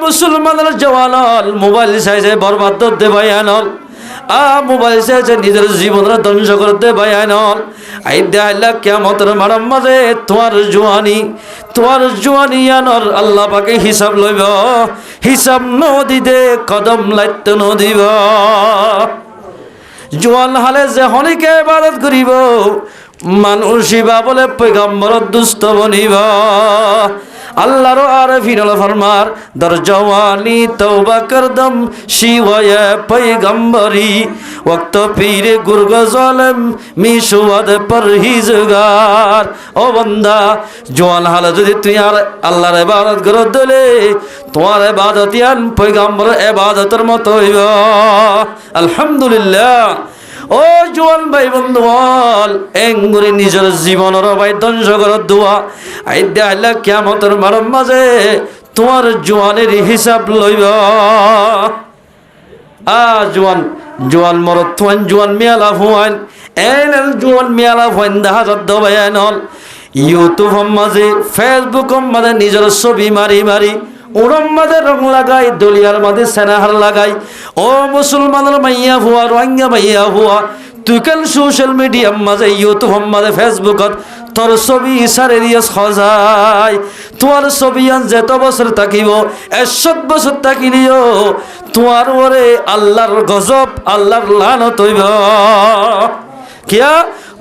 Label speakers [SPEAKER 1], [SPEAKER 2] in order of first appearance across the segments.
[SPEAKER 1] মুসলমানের জওয়ানল মোবাইল চাইছে বরবাদ করতে বায়ানল মোবাইল চাইছে নিজের জীবনের ধ্বংস করতে বায়ানল আইদা আল্লাহ কিয়ামতের মারাম মাঝে তোমার জওয়ানি আনর আল্লাহ পাকে হিসাব লইব হিসাব নদিতে কদম লাইতে নদিব জওয়ান হালে যে হনিকে ইবাদত করিব মানুষিবা বলে পয়গম্বরত দুষ্ট বনিব আল্লাহর আরফিন ফরমার দর জওয়ানি তওবা করদম শিওয়ে পয়গম্বরি ওয়াক্ত পীরে গুরগ জালেম মিশুয়াদ পরহিজগার ও বান্দা জওয়ান হালে যদি তুই আর আল্লাহর ইবাদত করো দলে তোমার ইবাদত ইয়ান পয়গম্বর ইবাদতের মতো হইব আলহামদুলিল্লাহ ও জওয়ান ভাই বন্ধু বল এঙ্গুরি নিজের জীবনের ভাই ধ্বংস করার দোয়া আইদা আল্লাহ কিয়ামতের মারম মাঝে তোমার জওয়ানের হিসাব লইব জওয়ান মরত থুয়ান জওয়ান মিয়ালা ফুয়ান এনল জওয়ান মিয়ালা ফুয়ান দাহাজত দবায়ানল ইউটিউব মাঝে ফেসবুক মাঝে নিজের ছবি মারি ওরম মাঝে রং লাগাই দলিয়ার মাঝে সেনাহার লাগাই ও মুসলমানের মাইয়া হুয়া রোহিঙ্গা মাইয়া হুয়া তুই কেন সোশ্যাল মিডিয়ার মাঝে ইউটিউব মাঝে ফেসবুকত তোর ছবি সারে দিয়ে সজাই তোমার ছবি যেত বছর থাকিব 100 বছর থাকিলিও তোমার ওরে আল্লাহর গজব আল্লাহর লানত হইব কিয়া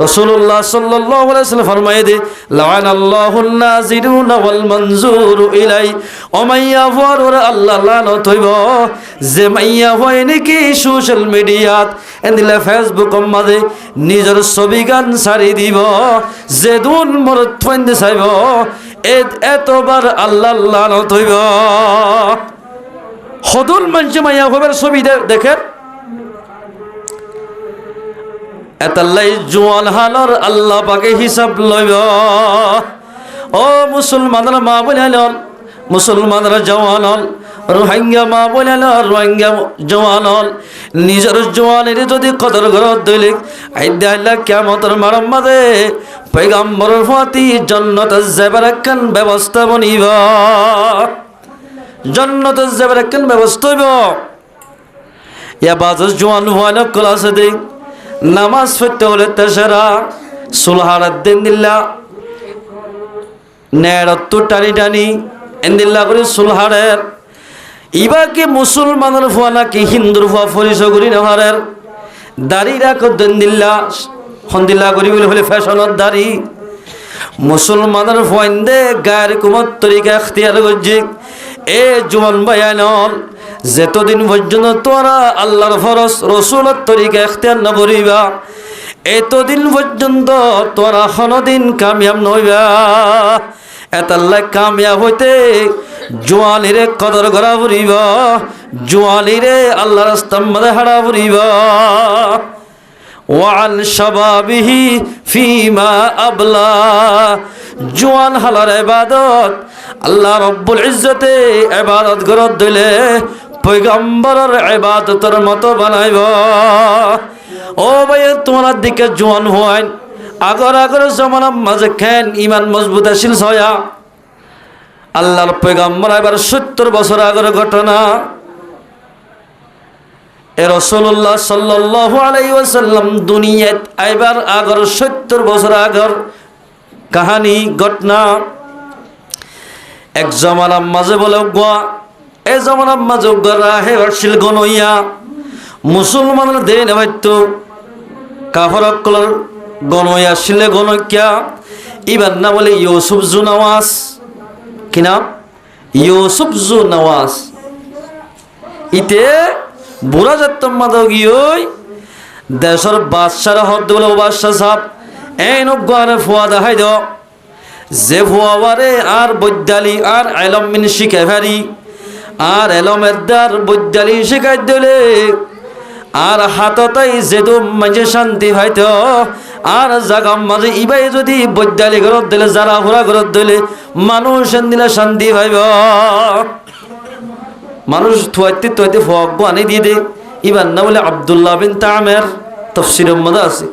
[SPEAKER 1] রাসূলুল্লাহ সাল্লাল্লাহু আলাইহি ওয়াসাল্লাম ফরমায়ে দে লাআনাল্লাহুন নাজিরুনা ওয়াল মানজুরু ইলাই ও মাইয়া ওর আল্লাহ লানত হইব যে মাইয়া হয় নাকি সোশ্যাল মিডিয়াত এন্দিলা ফেসবুক মাঝে নিজের ছবি গান সারি দিব যে দুন মরত ফাইন্দে চাইব এতবার আল্লাহ লানত হইব হদুল মানুষ মাইয়া হবার ছবি দেখে এতাল্লাই জওয়ান হালর আল্লাহ পাকে হিসাব লইব ও মুসলমানরা মা বলিল মুসলমানরা জওয়ান হল রোহিঙ্গা মা বলিল রোহিঙ্গা জওয়ান হল নিজের জওয়ানের যদি কদর ঘরত দইলে আইদা আল্লাহ কিয়ামতের মারম মাঝে পয়গম্বরের ফাতি জান্নাতে যাবার একখান ব্যবস্থা বনিব জান্নাতে যাবার একখান ব্যবস্থা হইব ইয়া বাজার জওয়ান হওয়ার ক্লাসে দেখ নামাজ পড়তে হলে তেসরা সুলহারাত দিন দিল্লা নেড়ত টানি এন্দিল্লা করে সুলহারের ইবা কি মুসলমানের ফুয়া নাকি হিন্দুর ফুয়া পরিচয় করি নেহারের দাড়ি রাখো দিন দিল্লা সন্দিল্লা করি বলে হলে ফ্যাশনের দাড়ি মুসলমানের ফুয়াইন্দে গায়ের কুমত তরিকা এখতিয়ার করছে এ জওয়ান ভাইয়ানল যেতদিন পর্যন্ত তোরা আল্লাহর ফরজ রসুলের তরিকা এখতিয়ার না করিবা এতদিন পর্যন্ত তোরা কোনদিন কামিয়াব নইবা এতাল্লাই কামিয়াব হইতে জওয়ানিরে কদর করা পড়িব জওয়ানিরে আল্লাহর রাস্তার মধ্যে হারা পড়িব ওয়ান শাবাবিহি ফিমা আবলা জওয়ান হালার ইবাদত আল্লাহ রব্বুল ইজ্জতে ইবাদত করত দিলে পয়গম্বরের ইবাদতের মতো বানাইব ও ভাই তোমার দিকে জওয়ান হওয়ান আগর জমানার মাঝে খেন ইমান মজবুত আছিল ছয়া আল্লাহর পয়গম্বর এবার 70 বছর আগের ঘটনা এ রাসূলুল্লাহ সাল্লাল্লাহু আলাইহি ওয়াসাল্লাম দুনিয়াত আইবার আগর 70 বছর আগর কাহিনী ঘটনা এক জমানার মাঝে বলে গোয়া এ জমানার মাঝে রাহে আসছিল গনইয়া মুসলমানের দেন হয়তো কাফরকলর গনইয়া আসলে গনকিয়া এবার না বলে ইউসুফ জু নওয়াজ কি নাম ইউসুফ জু নওয়াজ ইতে বুড়া যাত্তম মাদক গিয়ে দেশের বাদশারা হদ বলে বাদশাহ সাহেব এই নগারে ফুয়া দেখাই দাও যে ফুয়াবারে আর বৈদ্যালি আর এলম মিন শিখে ফেরি আর এলমের দ্বার বৈদ্যালি শিখাই দিলে আর হাততাই যেদু মাঝে শান্তি হইত আর জাগাম মাঝে ইবাই যদি বৈদ্যালি ঘরত দিলে যারা হুরা ঘরত দিলে মানুষ দিলে শান্তি পাইব মানুষ থুয়াইতে ফক আনি দিয়ে দে ইবার না বলে আব্দুল্লাহ বিন তামের তফসিরের মধ্যে আছে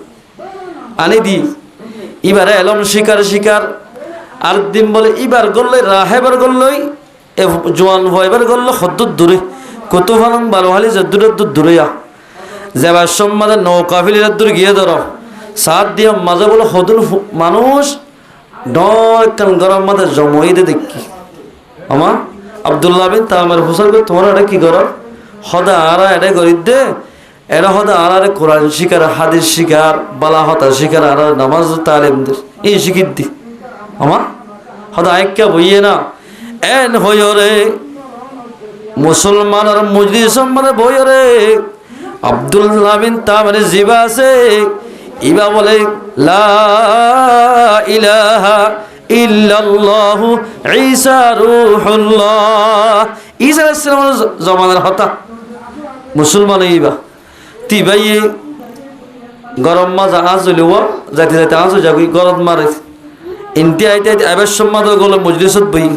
[SPEAKER 1] আনি দি এবারে এলম শিকার আর দিন বলে ইবার গল্লই রাহেবার গল্লই এ জোয়ান ভয়বার করলো সদ্দুর দূরে কত ফালন ভালো হালি যে দূরের দূরে যাবার সম্মাদের নৌকা ফিলির দূর গিয়ে ধরো সাত দিয়ে মাঝে বলে সদুর মানুষ ডান গরম মাঝে জমই দে দেখি আমার আব্দুল্লাহ বিন তামের হুসাইন তোমার এটা কি করো সদা আরা এটা করি দে এরা সদা আরারে কোরআন শিকার হাদিস শিকার বালা হতা শিকার আর নামাজ তালিমদের এই শিখির দি আমার সদা আইক্যা বইয়ে না এন হইও রে মুসলমান আর মজলিস মানে বই রে আব্দুল্লাহ বিন তামের জিবা আছে ইবা বলে লা ইলাহা ইল্লাল্লাহু ঈসা রূহুল্লাহ ঈসা আলাইহিস সালামের জমানার হতা মুসলমান ইবা তিবাই গরম মাজা আজলিও যাতে যাতে আজ যাবি গরম মারে ইন্টি আইতে আবার সম্মাদ গলে মজলিসত বই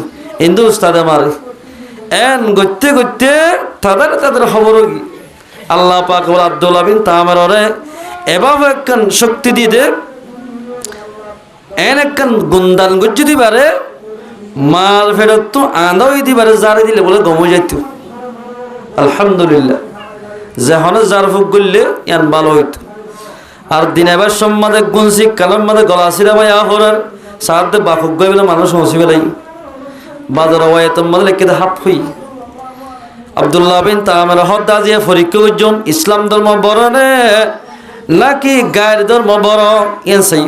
[SPEAKER 1] ইন্দু উস্তাদে মারে এন গইতে গইতে তাদের খবর কি আল্লাহ পাক বলে আব্দুল্লাহ বিন তামের ওরে এভাবে একখান শক্তি দিয়ে দে এন একখান গুন্দান গজ্জি দিবারে মাল ফেরত তো আঁধাই দিবারে জারে দিলে বলে গম যাইত আলহামদুলিল্লাহ যেহনে জার ফুক করলে ইয়ান ভালো হইত আর দিন এবার সম্মাদে গুনসি কালাম মাদে গলা সিরা ভাই আহরার সাহায্যে বাফুক গই বলে মানুষ হসি বেলাই বাজার ওয়াইতম মাদে লেখে হাত হই আব্দুল্লাহ বিন তামের হদ্দা দিয়ে ফরিক্য উজ্জন ইসলাম ধর্ম বড় নে নাকি গায়ের ধর্ম বড় ইয়ান সাই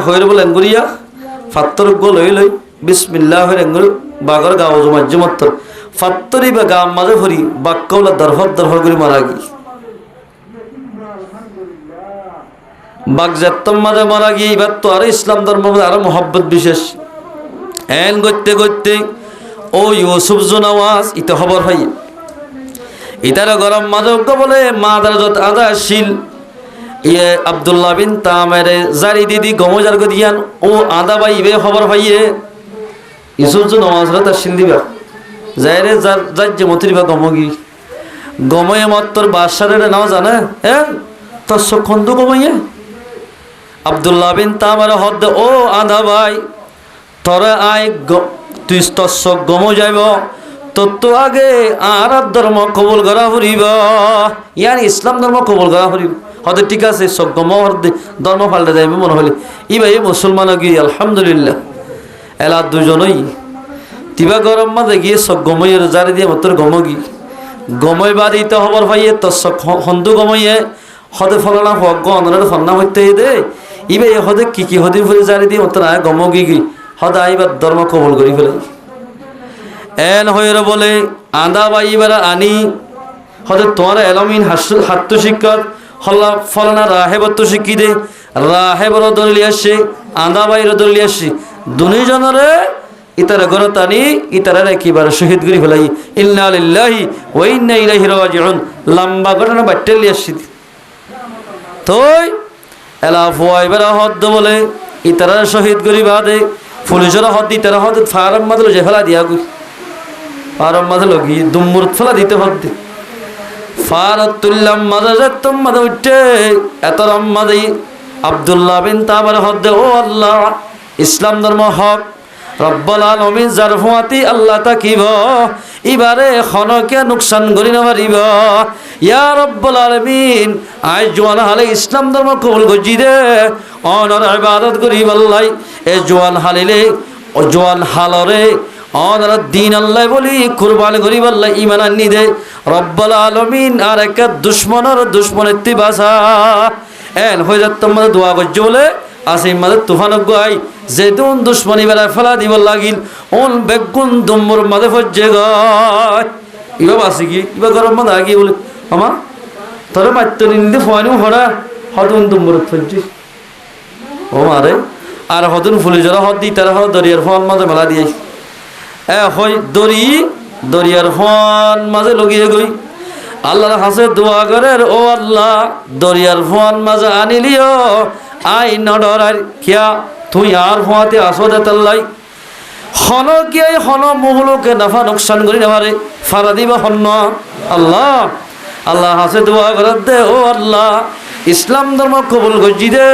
[SPEAKER 1] হইর বলে এঙ্গুরিয়া ফাত্তর গোল হই লই বিসমিল্লাহ হইর এঙ্গুর বাগর গাও জমাজ্য মাত্র ফাত্তরি বা গাম মাঝে ভরি বাক্যলা দরহর করে মারা গি বাগজাত্তম মাঝে মারা গিয়ে এবার তো আরো ইসলাম ধর্ম আরো মহব্বত বিশেষ এন করতে করতে ও ইউসুফ জুনাওয়াজ ইতে খবর হয় ইতারা গরম মাঝে বলে মা দারজত আদা শিল ইয়ে আব্দুল্লাহ বিন তামের জারি দিদি গমজার গদিয়ান ও আদা বাই ইবে খবর পাইয়ে ইউসুফ জুনাওয়াজ তার শিল দিবা যাইরে যার যার যে মতিরিবা গমগি গময়ে মত্তর বাদশারে নাও জানে তোর খন্দু গময়ে আব্দুল্লাহ বিন তামের হদ ও আদা ভাই তোরে আয় তুই তোর গম যাইব তোর তো আগে আর ধর্ম কবুল করা ফুরিব ইয়ার ইসলাম ধর্ম কবুল করা ফুরিব হয়তো ঠিক আছে সব গম ধর্ম পাল্টে যাইবে মনে হলে ই ভাই মুসলমান গিয়ে আলহামদুলিল্লাহ এলা দুজনই তিবা গরম মাঝে গিয়ে সব গমইয়ের জারি দিয়ে মতো গমগি গমই বাদ ইতে খবর পাইয়ে তোর সব হন্দু গমইয়ে হদে ফলানা হক গণের ফন্না হইতে দে ইবে হদে কি হদি ফুলে জারি দিয়ে মতো আয় গমগি গি হদা আইবার ধর্ম কবল করি ফেলে এন হইর বলে আদা বা ইবার আনি হদে তোমার এলমিন হাত্ত শিক্ষক হল্লা ফলানা রাহেবত্ব শিক্ষি দে রাহেবর দলি আসে আদা বাইর দলি আসে দুজনরে ইতারা গণতানি ইতারা একেবারে শহীদ করি ফেলাই ইন্না লিল্লাহি ওয়া ইন্না ইলাইহি রাজিউন লম্বা ঘটনা বাট্টেলি আসছি তোই এলা ফুয়াইবার হদ বলে ইতারা শহীদ করি বাদে পুলিশের হদ ইতারা হদ ফারাম মাদল যে ফেলা দিয়া গই ফারাম মাদল গি দুমুর ফেলা দিতে হদ ফারাতুল্লাম মাদাজাতুম মাদা উঠে এতরম মাদি আব্দুল্লাহ বিন তাবার হদ ও আল্লাহ ইসলাম ধর্ম হক রব্বুল আলামিন জারফাতি আল্লাহ তাকিব ইবারে খনকে নুকসান করি না পারিব ইয়া রব্বুল আলামিন আই জওয়ান হালে ইসলাম ধর্ম কবুল গজি দে অনর ইবাদত করি বল্লাই এ জওয়ান হালিলে ও জওয়ান হালরে অনর দিন আল্লাহ বলি কুরবান করি বল্লাই ঈমান আনি দে রব্বুল আলামিন আর এক দুশমনের তিবাসা এন হয়ে যাত তোমাদের দোয়া গজ বলে আসিম মাদের তুফান গাই যেদুন দুশ্মনী বেলা ফেলা দিব লাগিল ওন বেগুন দুম্বর মাদে ফজ্জে গায় ইবা বাসি কি ইবা গরম মাদা গিয়ে বলে আমা তোর মাত্র নিন্দে ফোয়ানিও হরা হদুন দুম্বর ফজ্জি ও মারে আর হদুন ফুলি জরা হদ দি তারা হদ দরিয়ার ফোন মাঝে মেলা দিয়ে হয় দরিয়ার ফোন মাঝে লগিয়ে গই আল্লাহর হাসে দোয়া করে ও আল্লাহ দরিয়ার ফোন মাঝে আনিলিও আই নডরার কিয়া তুই আর হওয়াতে আসো দে তাল্লাই হন কি হন মহলকে নাফা নোকসান করি নেবারে ফারা দিবা হন্য আল্লাহ আল্লাহ হাসে দোয়া করে দে ও আল্লাহ ইসলাম ধর্ম কবুল গজি দে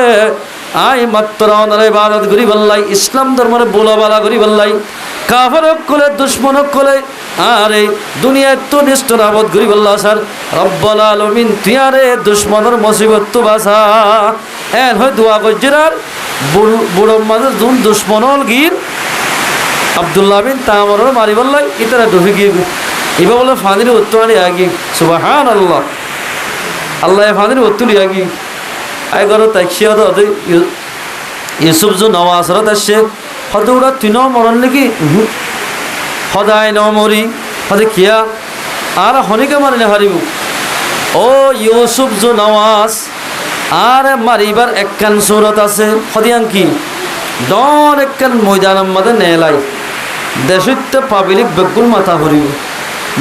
[SPEAKER 1] আই মাত্র অনারে ইবাদত করি বললাই ইসলাম ধর্মের বোলাবালা করি বললাই কাফের কলে দুশ্মন কলে আরে দুনিয়ায় তো নিষ্ঠুর আবদ করি বললা স্যার রব্বুল আলামিন তুই আরে দুশ্মনের মুসিবত তো বাঁচা এন হয় দোয়া করছিলার বুড়ো মাঝে দুন দুশ্মনল গির আব্দুল্লাহ বিন তামর মারি বললাই ইতারা ডুবে গিয়ে এবার বলে ফানির উত্তরানি আগি সুবহানাল্লাহ আল্লাহ ফানির উত্তরি আগি আই গর তাইছিয়া তো ইউসুফ জু নওয়াজরত আসছে হয়তো ওরা তিনও মরণ নাকি সদায় ন মরি হয়তো কিয়া আর হনিকে মারিলে হারিব ও ইউসুফ জু নওয়াজ আর মারিবার একখান সুরত আছে সদিয়াং কি ডর একখান ময়দানের মধ্যে নেলাই দেশিত পাবলিক বেগুল মাথা হরিব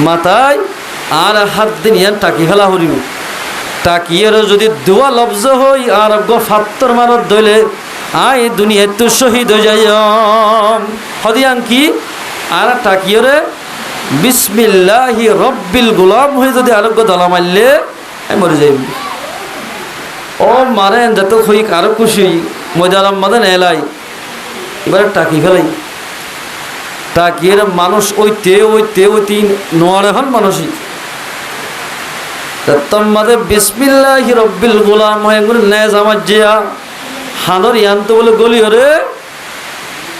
[SPEAKER 1] মাথায় আর হাত দিন ইয়ান টাকি ফেলা হরিব টাকিয়ের যদি দোয়া লব্জ হই আর ফাত্তর মানত দইলে আই দুনিয়ায় তো শহীদ হয়ে যাই হদিয়াং কি আর টাকিয়রে বিসমিল্লাহি রব্বিল গুলাম হয়ে যদি আরোগ্য দলা মারলে আমি মরে যাই ও মারেন যত হই আরো খুশি ময়দান মাদে নেলাই এবারে টাকি ফেলাই টাকিয়ের মানুষ ওইতে নোয়ারে হন মানুষই তম্মাদে বিসমিল্লাহি রব্বিল গুলাম হয়ে গুলো নেজ আমার জিয়া হানর ইয়ান্ত বলে গলি হরে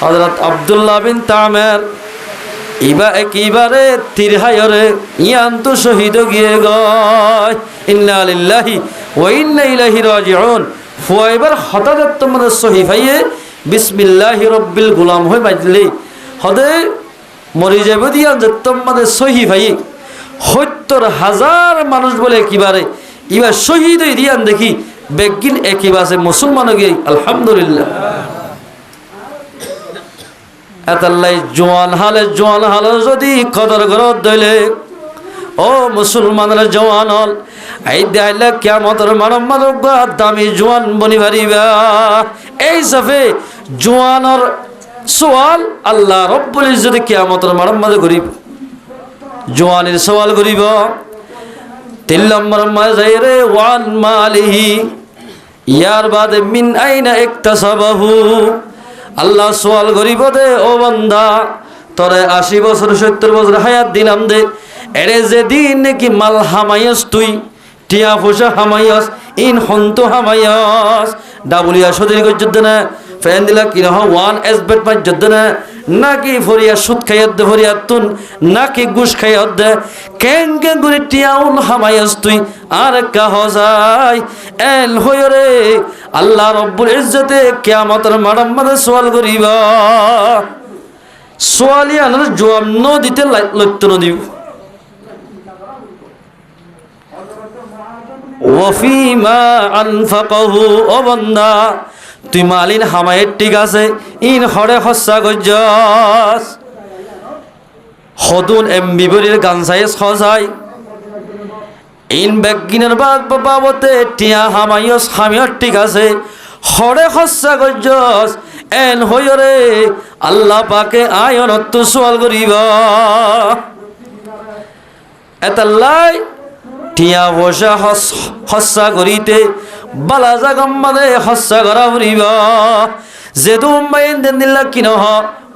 [SPEAKER 1] হযরত আব্দুল্লাহ বিন তামের একেবারে তিরহায়রে ইয়ান্ত শহীদ গিয়ে গয় ইন্না লিল্লাহি ওয়া ইন্না ইলাইহি রাজিউন ফুয়াইবার হঠাৎ তোমাদের সহি ভাইয়ে বিসমিল্লাহি রব্বিল গুলাম হয়ে বাজলে হদে মরি যাবে দিয়া যে তোমাদের সহি ভাই ৭০,০০০ মানুষ বলে একেবারে এবার শহীদ হয়ে দিয়ান দেখি বেগিন একেবারে মুসলমান গিয়ে আলহামদুলিল্লাহ এতাল্লাই জোয়ান হালে যদি কদর ঘরত দইলে ও মুসলমানের জওয়ান হল এই দেখাইলে কিয়ামতের মানব দামি জোয়ান বনি পারিবা এই সাফে জোয়ানর সওয়াল আল্লাহ রব্বুল ইজ্জতে কিয়ামতের মানব করিব জোয়ানের সওয়াল করিব ৩ নম্বর মাঝে রে ওয়ান মালিহি ইয়ার বাদে মিন আইনা ইকতাসাবাহু আল্লাহ সওয়াল করিব দে ও বান্দা তোরে ৮০ বছর ৭০ বছর হায়াত দিলাম দে এরে যে দিন নাকি মাল হামাইয়াস তুই টিয়া পয়সা হামাইয়াস ইন হন্ত হামাইয়াস ডাবুলিয়া সদরি গজ্জদ না ফ্যান দিলা কি না ওয়ান এসবেট মাই জদ না নাকি ফরিয়া সুদ খাইয়াত দে ফরিয়াত তুন নাকি ঘুষ খাইয়াত দে কেন গুরি টিয়াউল হামাইয়াস তুই আর কাহজাই এল হয়রে আল্লাহ রব্বুল ইজ্জতে কিয়ামতের মাঠের মধ্যে সওয়াল করিবা সোয়ালিয়ানের জবাব ন দিতে লইতে ন দিব ওয়াফিমা আনফাকাহু ও বান্দা তুই মালিন হামায়ের ঠিক আছে ইন হরে হস্সা গজ্জাস হদুন এমবিবরির গানসাই সজাই ইন বেগিনের বাবতে টিয়া হামাইয়স হামিয়র ঠিক আছে হরে হস্সা গজ্জাস এন হইরে আল্লাহ পাকে আয়নত সওয়াল করিবা এতাল্লাই টিয়া বসা হস্সা করিতে বালা জাগম্মাদে হস্সা করা ফুরিবা যেদু মাইন দেন দিল্লা কি নহ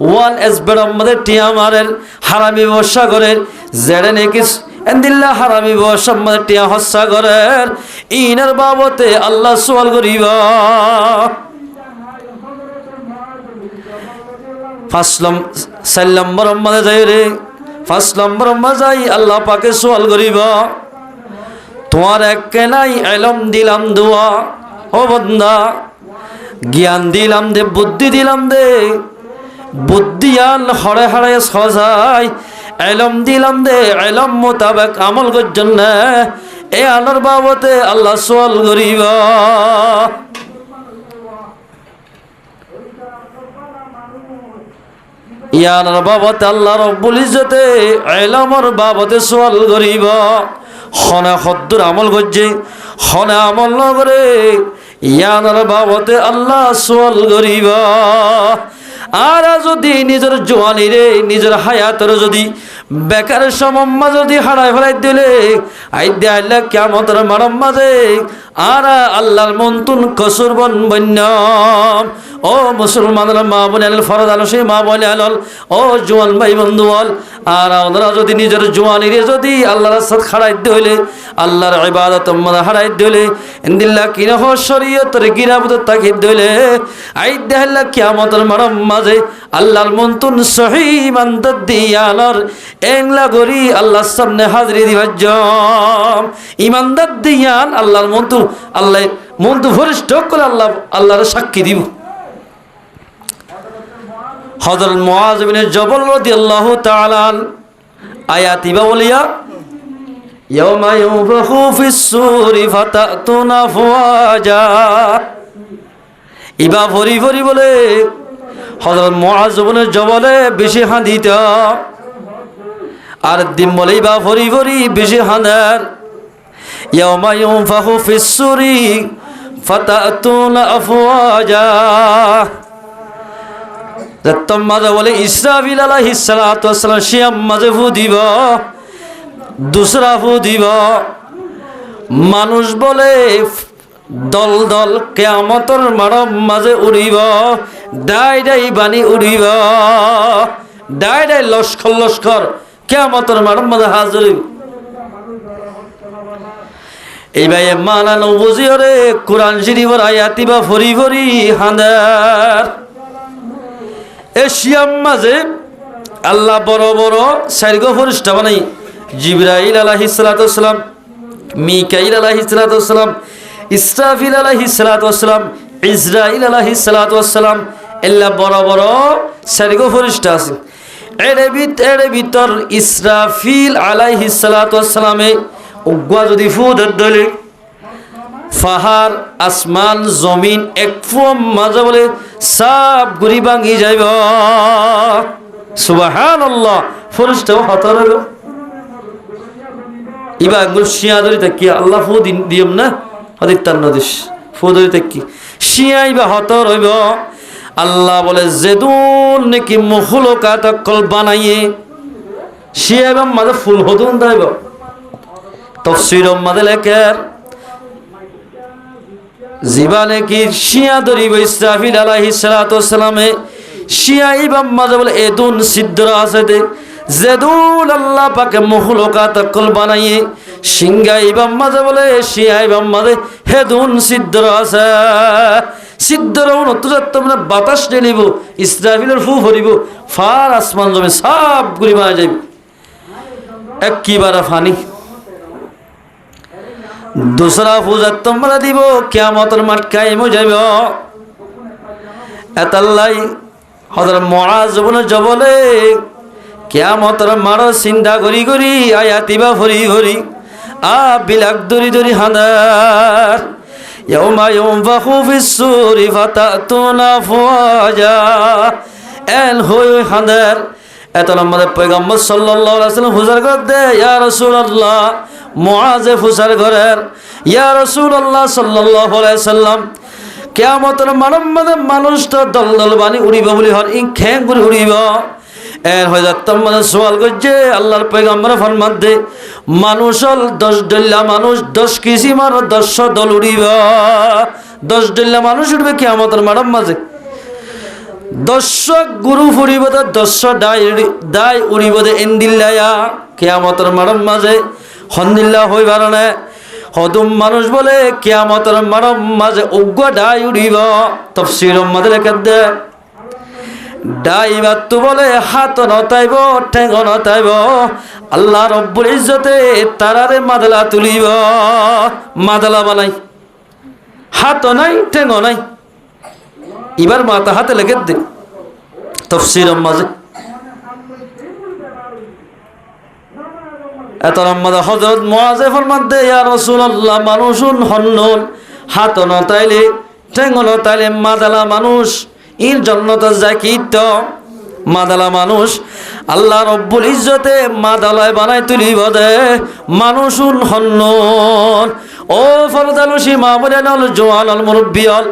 [SPEAKER 1] ওয়ান এস বেড়ম্মাদে টিয়া মারের হারামি বসা করের জেডে নেকিস এন্দিল্লা হারামি বসা মাদে টিয়া হস্সা করের ইনার বাবতে আল্লাহ সওয়াল করিবা ৪ নম্বর মাঝে যাই রে ৫ নম্বর মাঝাই আল্লাহ পাকে সওয়াল করিবা তোমার একে নাই ইলম দিলাম দোয়া ও বান্দা জ্ঞান দিলাম দে বুদ্ধি দিলাম দে বুদ্ধিয়ান হরে হরে সজাই ইলম দিলাম দে ইলম মোতাবেক আমল করছেন না এ আলোর বাবতে আল্লাহ সওয়াল করিবা ইয়ার বাবতে আল্লাহ রব্বুল ইজ্জতে ইলমের বাবতে সওয়াল করিবা খনা খদ্দুর আমল করছে খনা আমল না করে ইয়ানার বাবতে আল্লাহ সওয়াল করিবা আর যদি নিজের জওয়ানিরে নিজের হায়াতের যদি বেকার সমম্মা যদি হারায় ফেলাই দিলে আইদে আল্লাহ কিয়ামতের মারম মাঝে আর আল্লাহর মন্তুন কসুর বন বন্য ও মুসলমানের মা বোন ফরজ আলো সেই মা বোন আল ও জোয়ান ভাই বন্ধু বল আর ওনারা যদি নিজের জোয়ানিরে যদি আল্লাহর সাথে হারাই দিলে আল্লাহর ইবাদত মনে হারাই দিলে ইন্দিল্লাহ কিনহ শরীয়তের গিরাবত তাকে দিলে আইদে আল্লাহ কিয়ামতের মারম মাঝে আল্লাহর মন্তুন সহি মানদ দিয়ালর এংলা গরি আল্লাহর সামনে হাজিরি দিবাজ্জম ইমানদার দিয়াল আল্লাহর মন্তু আল্লাহ মন্তু ফরিষ্ঠ করে আল্লাহর সাক্ষী দিব হযরত মুআয ইবনে জবল রাদিয়াল্লাহু তাআলা আয়াতি বাউলিয়া ইয়াউমা ইউনফাখু ফিস-সূরি ফাতাতুনা আফওয়াজা ইবা ভরি ভরি বলে হযরত মুআয ইবনে জবলে বেশি হাদিত আর দিন বলে ইবা ভরি ভরি বেশি হাদার ইয়াউমা ইউনফাখু ফিস-সূরি ফাতাতুনা আফওয়াজা রত্তম মাঝে বলে ইসরাফিল আলাইহিস সালাতু ওয়াস সালাম শিয়াম মাঝে ফু দিব দুসরা ফু দিব মানুষ বলে দল দল কিয়ামতের মারম মাঝে উড়িব ডাই ডাই বানি উড়িব ডাই ডাই লস্কর লস্কর কিয়ামতের মারম মাঝে হাজির এই ভাই মানানো বুঝিওরে কোরআন শরীফের আয়াতি বা ফরি ফরি হাঁদার এশিয়াম মাঝে আল্লাহ বড় বড় চারিগো ফেরেশতা বানাই জিবরাইল আলাইহিস সালাতু ওয়াস সালাম মিকাইল আলাইহিস সালাতু ওয়াস সালাম ইসরাফিল আলাইহিস সালাতু ওয়াস সালাম ইসরাইল আলাইহিস সালাতু ওয়াস সালাম এল্লা বড় বড় চারিগো ফেরেশতা আছে এর ভিতর ইসরাফিল আলাইহিস সালাতু ওয়াস সালামে উগ্গা যদি ফুদের দলে ফাহার আসমান জমিন এক ফুম মাঝে বলে সব গুড়ি ভাঙি যাইব সুবহানাল্লাহ ফেরেশতা হতর হইব ইবা আঙ্গুল শিয়া ধরি থাকি আল্লাহ ফু দিম না হদিতার নদিস ফু ধরি থাকি শিয়া ইবা হতর হইব আল্লাহ বলে যেদুন নাকি মখলুকাত কল বানাইয়ে শিয়া এবং মাঝে ফুল হদুন দাইব তাফসীর মাঝে লেখার জীবানে কি শিয়া ধরিব ইসরাফিল আলাইহিস সালাতু ওয়াস সালামে শিয়া ইবাম মাঝে বলে এদুন সিদ্ধর আছে দে যেদুন আল্লাহ পাকে মখলুকাত কল বানাইয়ে সিংহা ইবাম মাঝে বলে শিয়া ইবাম মাঝে হেদুন সিদ্ধর আছে সিদ্ধর নতুজাত তোমরা বাতাস নিব ইসরাফিলের ফু ভরিব ফার আসমান জমে সব গুলি মারা যাইব একবারে ফানি दूसरा फूजत তোমরা দিব কিয়ামতের মাঠ কায়েম হয়ে যাবে এতাল্লাই হযরত মুআয ইবনে জবলে কিয়ামতের মাঠ চিন্তা করি করি আয়াতিবা ভরি ভরি বিলাক দরি দরি হাঁদার ইয়াউমা ইউনফাখু ফিস-সূরি ফাতাতুনা আফওয়াজা এল হই হাঁদার এত নম্বরে পয়গম্বর সাল্লাল্লাহু আলাইহি ওয়াসাল্লাম হুজুর করতে ইয়া রাসূলুল্লাহ মুআয ফুসার ঘরের ইয়া রাসূলুল্লাহ সাল্লাল্লাহু আলাইহি ওয়াসাল্লাম কিয়ামতের মানব মানুষ তো দল দল বানি উড়িব বলি হর ই খেং করে উড়িব এর হয়ে যাত্তম মানে সওয়াল করছে আল্লাহর পয়গম্বর ফরমান দে মানুষ হল 10 দল্লা মানুষ 10 কিসিমার 10 দল উড়িব 10 দল্লা মানুষ উঠবে কিয়ামতের মানব মাঝে 10 গুরু ফুরিব 10 দাই উড়িব দে ইন্দিল্লায়া কিয়ামতের মানব মাঝে হন্দিল্লা হই বারণে হদুম মানুষ বলে কিয়ামতের মানব মাঝে উগ্র ডাই উড়িব তাফসীর মাঝে লেখা দে ডাই বাতু বলে হাত নতাইব ঠেঙ্গ নতাইব আল্লাহ রব্বুল ইজ্জতে তারারে মাদলা তুলিব মাদলা বানাই হাত নাই ঠেঙ্গ নাই এবার মাথা হাতে লেগে দে তাফসীর মাঝে এত নম্বর হযরত মুআয ফরমান দে ইয়া রাসূলুল্লাহ মানুষুন হন্নল হাত নতাইলে ঠেঙ্গ নতাইলে মাদালা মানুষ ইর জন্নত জাকিত মাদালা মানুষ আল্লাহ রব্বুল ইজ্জতে মাদালায় বানাই তুলিব দে মানুষুন হন্নল ও ফরদালুসি মামুনাল জওয়ানাল মুরব্বিয়াল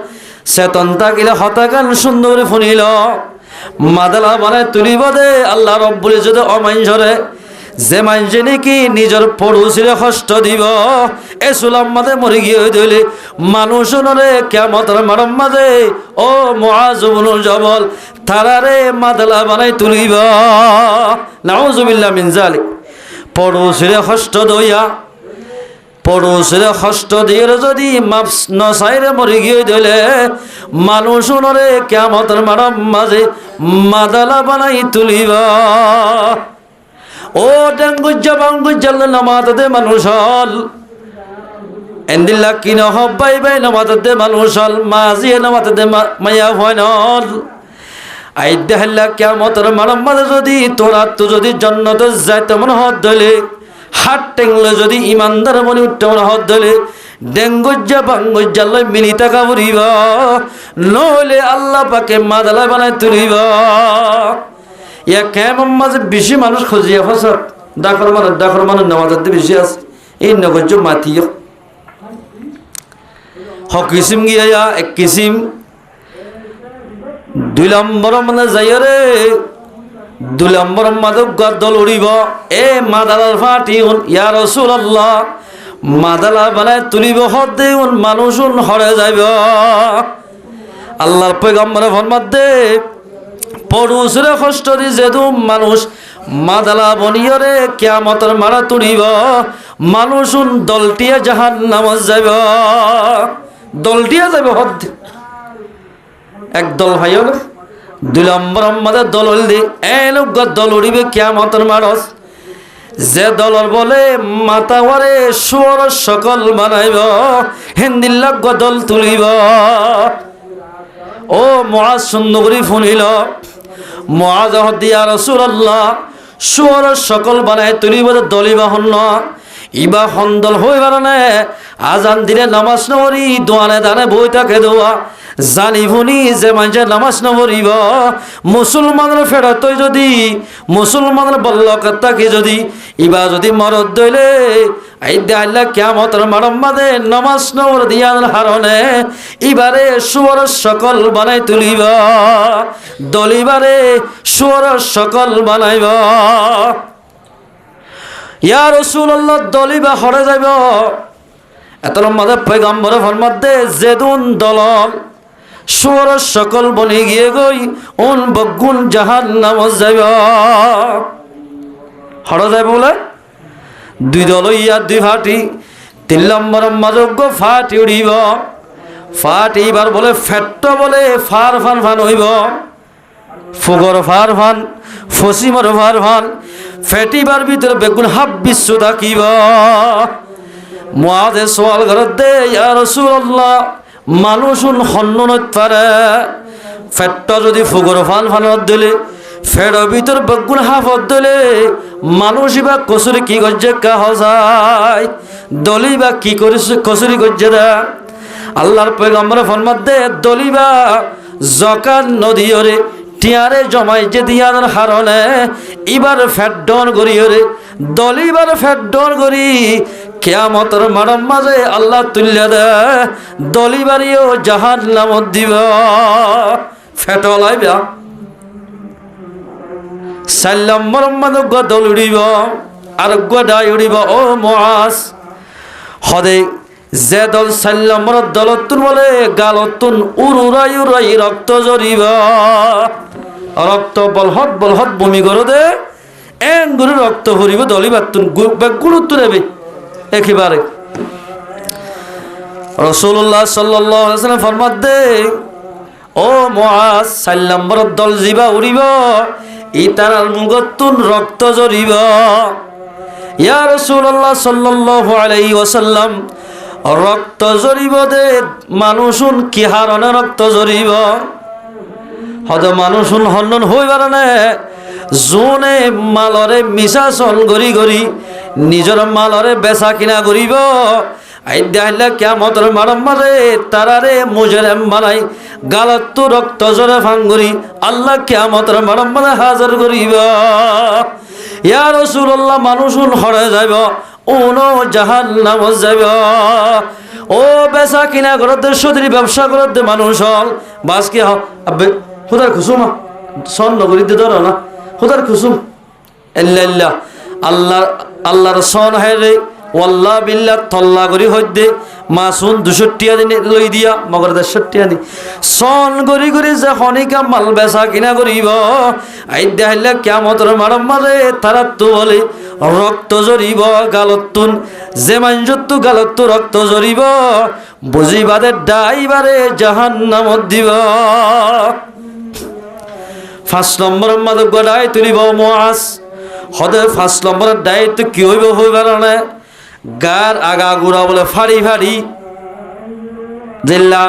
[SPEAKER 1] চেতন তাকিলে হতাকান সুন্দর ফুনিল মাদালা বানাই তুলিব দে আল্লাহ রব্বুল ইজ্জতে অমাইনজরে যে মানুষে নাকি নিজের পড়োশিরে কষ্ট দিব এ সুলাম মাঝে মরে গিয়ে দিলে মানুষ নরে কিয়ামতের মারম মাঝে ও মুআজ ইবনুল জবল তারারে মাদলা বানাই তুলিব নাউজুবিল্লাহ মিন যালিক পড়োশিরে কষ্ট দইয়া পড়োশিরে কষ্ট দিয়ে যদি মাপস নসাইরে মরে গিয়ে দিলে মানুষ নরে কিয়ামতের মারম মাঝে মাদলা বানাই তুলিব ও ডেঙ্গুজ্জা বাঙ্গুজ্জাল নামাজে মানুষ হল এন্দিল্লা কিন হব্বাই বাই নামাজে মানুষ হল মাঝিয়ে নামাজে মায়া হয় নল আই দেহল্লা কিয়ামতের মারম মাঝে যদি তোরা তো যদি জান্নাতে যাইতে মন হদ দলে হাত টেংলে যদি ইমানদার মনে উঠতে মন হদ দলে ডেঙ্গুজ্জা বাঙ্গুজ্জাল মিলি টাকা ভরিব নইলে আল্লাহ পাকে মাদলা বানাই তুলিব ইয়া কেমন মাঝে বেশি মানুষ খুঁজিয়া ফসর ডাকর মানুষ নামাজের বেশি আছে এই নগজ মাতিও হ কিসিম গিয়া এক কিসিম 2 নম্বর মানে যাই রে 2 নম্বর মাদক গদল উড়িব এ মাদালার ফাটি ইয়া রাসূলুল্লাহ মাদালা বানায় তুলিব হদে মানুষ হরে যাইব আল্লাহর পয়গম্বর ফরমাত দে পড়ুসরে কষ্ট দি যেদু মানুষ মাদালা বনিয়রে কিয়ামতের মারা তুলিব মানুষ দলটিয়া জাহান্নামে যাইব দলটিয়া যাইব হদ এক দল ভাইও 2 নম্বর আমাদের দল হইল এই লোক দল উড়িবে কিয়ামতের মারস যে দলর বলে মাতাওয়ারে সুর সকল বানাইব হিন্দিল্লা দল তুলিব ও মুআজ সুন্দরী ফুনিল মুআজ ইয়া রাসূলুল্লাহ সুর সকল বানাই তুলিব দলিবা হন ইবা হন্দল হইবার না আজান দিলে নামাজ নবরি দোয়ানে দানে বই থাকে দোয়া জানি ভুনি যে মানুষের নামাজ নবরিব মুসলমানের ফেরত যদি মুসলমানের বল্লকতাকে যদি ইবা যদি মরদ দইলে আই দেয়াল্লা কিয়ামতের মারম মাদে নামাজ নবর দিয়ার হারনে ইবারে সুর সকল বানাই তুলিব দলিবারে সুর সকল বানাইব ইয়া রাসূলুল্লাহ দলিবা হরে যাইব এতর মাঝে পয়গম্বর ফরমাত দে যেদুন দলল সুর সকল বনে গিয়ে গই বগুন জাহান্নাম যাইব হরে যাইব বলে 2 দল ইয়া 2 ফাটি 3 নম্বর মাজগ ফাটি উড়িব ফাটিবার বলে ফেট্ট বলে ফার ফান ফান হইব ফুগর ফার ফান ফসিমর ফার ফান ফেটিবার ভিতরে বেগুন হাব বিশ্ব থাকিব মুআজে সওয়াল করত দে ইয়া রাসূলুল্লাহ মানুষুন হন্ননত পারে ফেট্ট যদি ফুগর ফান ফানত দিলে ফেড় ভিতর বেগুন হাফত দিলে মানুষই বা কসুরি কি গজ্জে কাহ যায় দলিবা কি করিস কসুরি গজ্জে দা আল্লাহর পয়গম্বর ফরমাত দে দলিবা জকাত নদীরে টিয়ারে জমাই যে দিয়ার হারনে এবার ফেডন গরিয়রে দলিবার ফেডন গরি কিয়ামতের মারম মাঝে আল্লাহ তুল্লা দে দলিবারিও জাহান্নাম দিব ফেটলাইবা সাল্লাম মোহাম্মদ গদল উড়িব আর গদাই উড়িব ও মুআজ হদে যে দল সাল্লামর দলতুন বলে গালতুন উড়াই উড়াই রক্ত জরিব রক্ত বলহত বমি করে দে এঙ্গুরি রক্ত হরিব দলিবাতুন গুরুত্ব নেবে একেবারে রাসূলুল্লাহ সাল্লাল্লাহু আলাইহি ওয়াসাল্লাম ফরমাত দে ও মুআজ সাল্লামর দল জিবা উড়িব ইতারার মুগতুন রক্ত জরিব ইয়া রাসূলুল্লাহ সাল্লাল্লাহু আলাইহি ওয়াসাল্লাম রক্ত জরিব দে মানুষুন কি হারনে রক্ত জরিব হদ মানুষুন হন্নন হইবার না জোনে মালরে মিশা চল গরি গরি নিজর মালরে বেচা কিনা করিব আইদাইলা কিয়ামতের মারম মারে তারারে মুজরিম বানাই গালত রক্ত জরে ফাঙ্গুরি আল্লাহ কিয়ামতের মারম মারে হাজির করিব ইয়া রাসূলুল্লাহ মানুষুন হরে যাইব ওনো জাহান্নাম যাইব ও বেচা কিনা করতে সুদরি ব্যবসা করতে মানুষ হল বাস কি আবে খুদার খুসুমা সন নগরীতে ধরো না খুদার খুসুম আল্লাহ আল্লাহর সন হায়রে ওয়াল্লাহ বিল্লাহ তল্লা করি হইদে মাসুন 200 টিয়া দিনে লই দিয়া মগর 150 টিয়া দি সন করি করি যে হনিকা মাল বেচা কিনা করিব আই দেখাইলে কিয়ামতের মারম মারে তারা তো বলে রক্ত জরিব গালতুন যে মানজত্তু গালত্তু রক্ত জরিব বুঝিবাদের ডাইবারে জাহান্নামত দিব 5 নম্বর মাদক গড়াই তুলিব মুআজ হদে 5 নম্বরের দায়িত্ব কি হইবার না গার আগা গুড়া বলে ফাড়ি ফাড়ি জেলা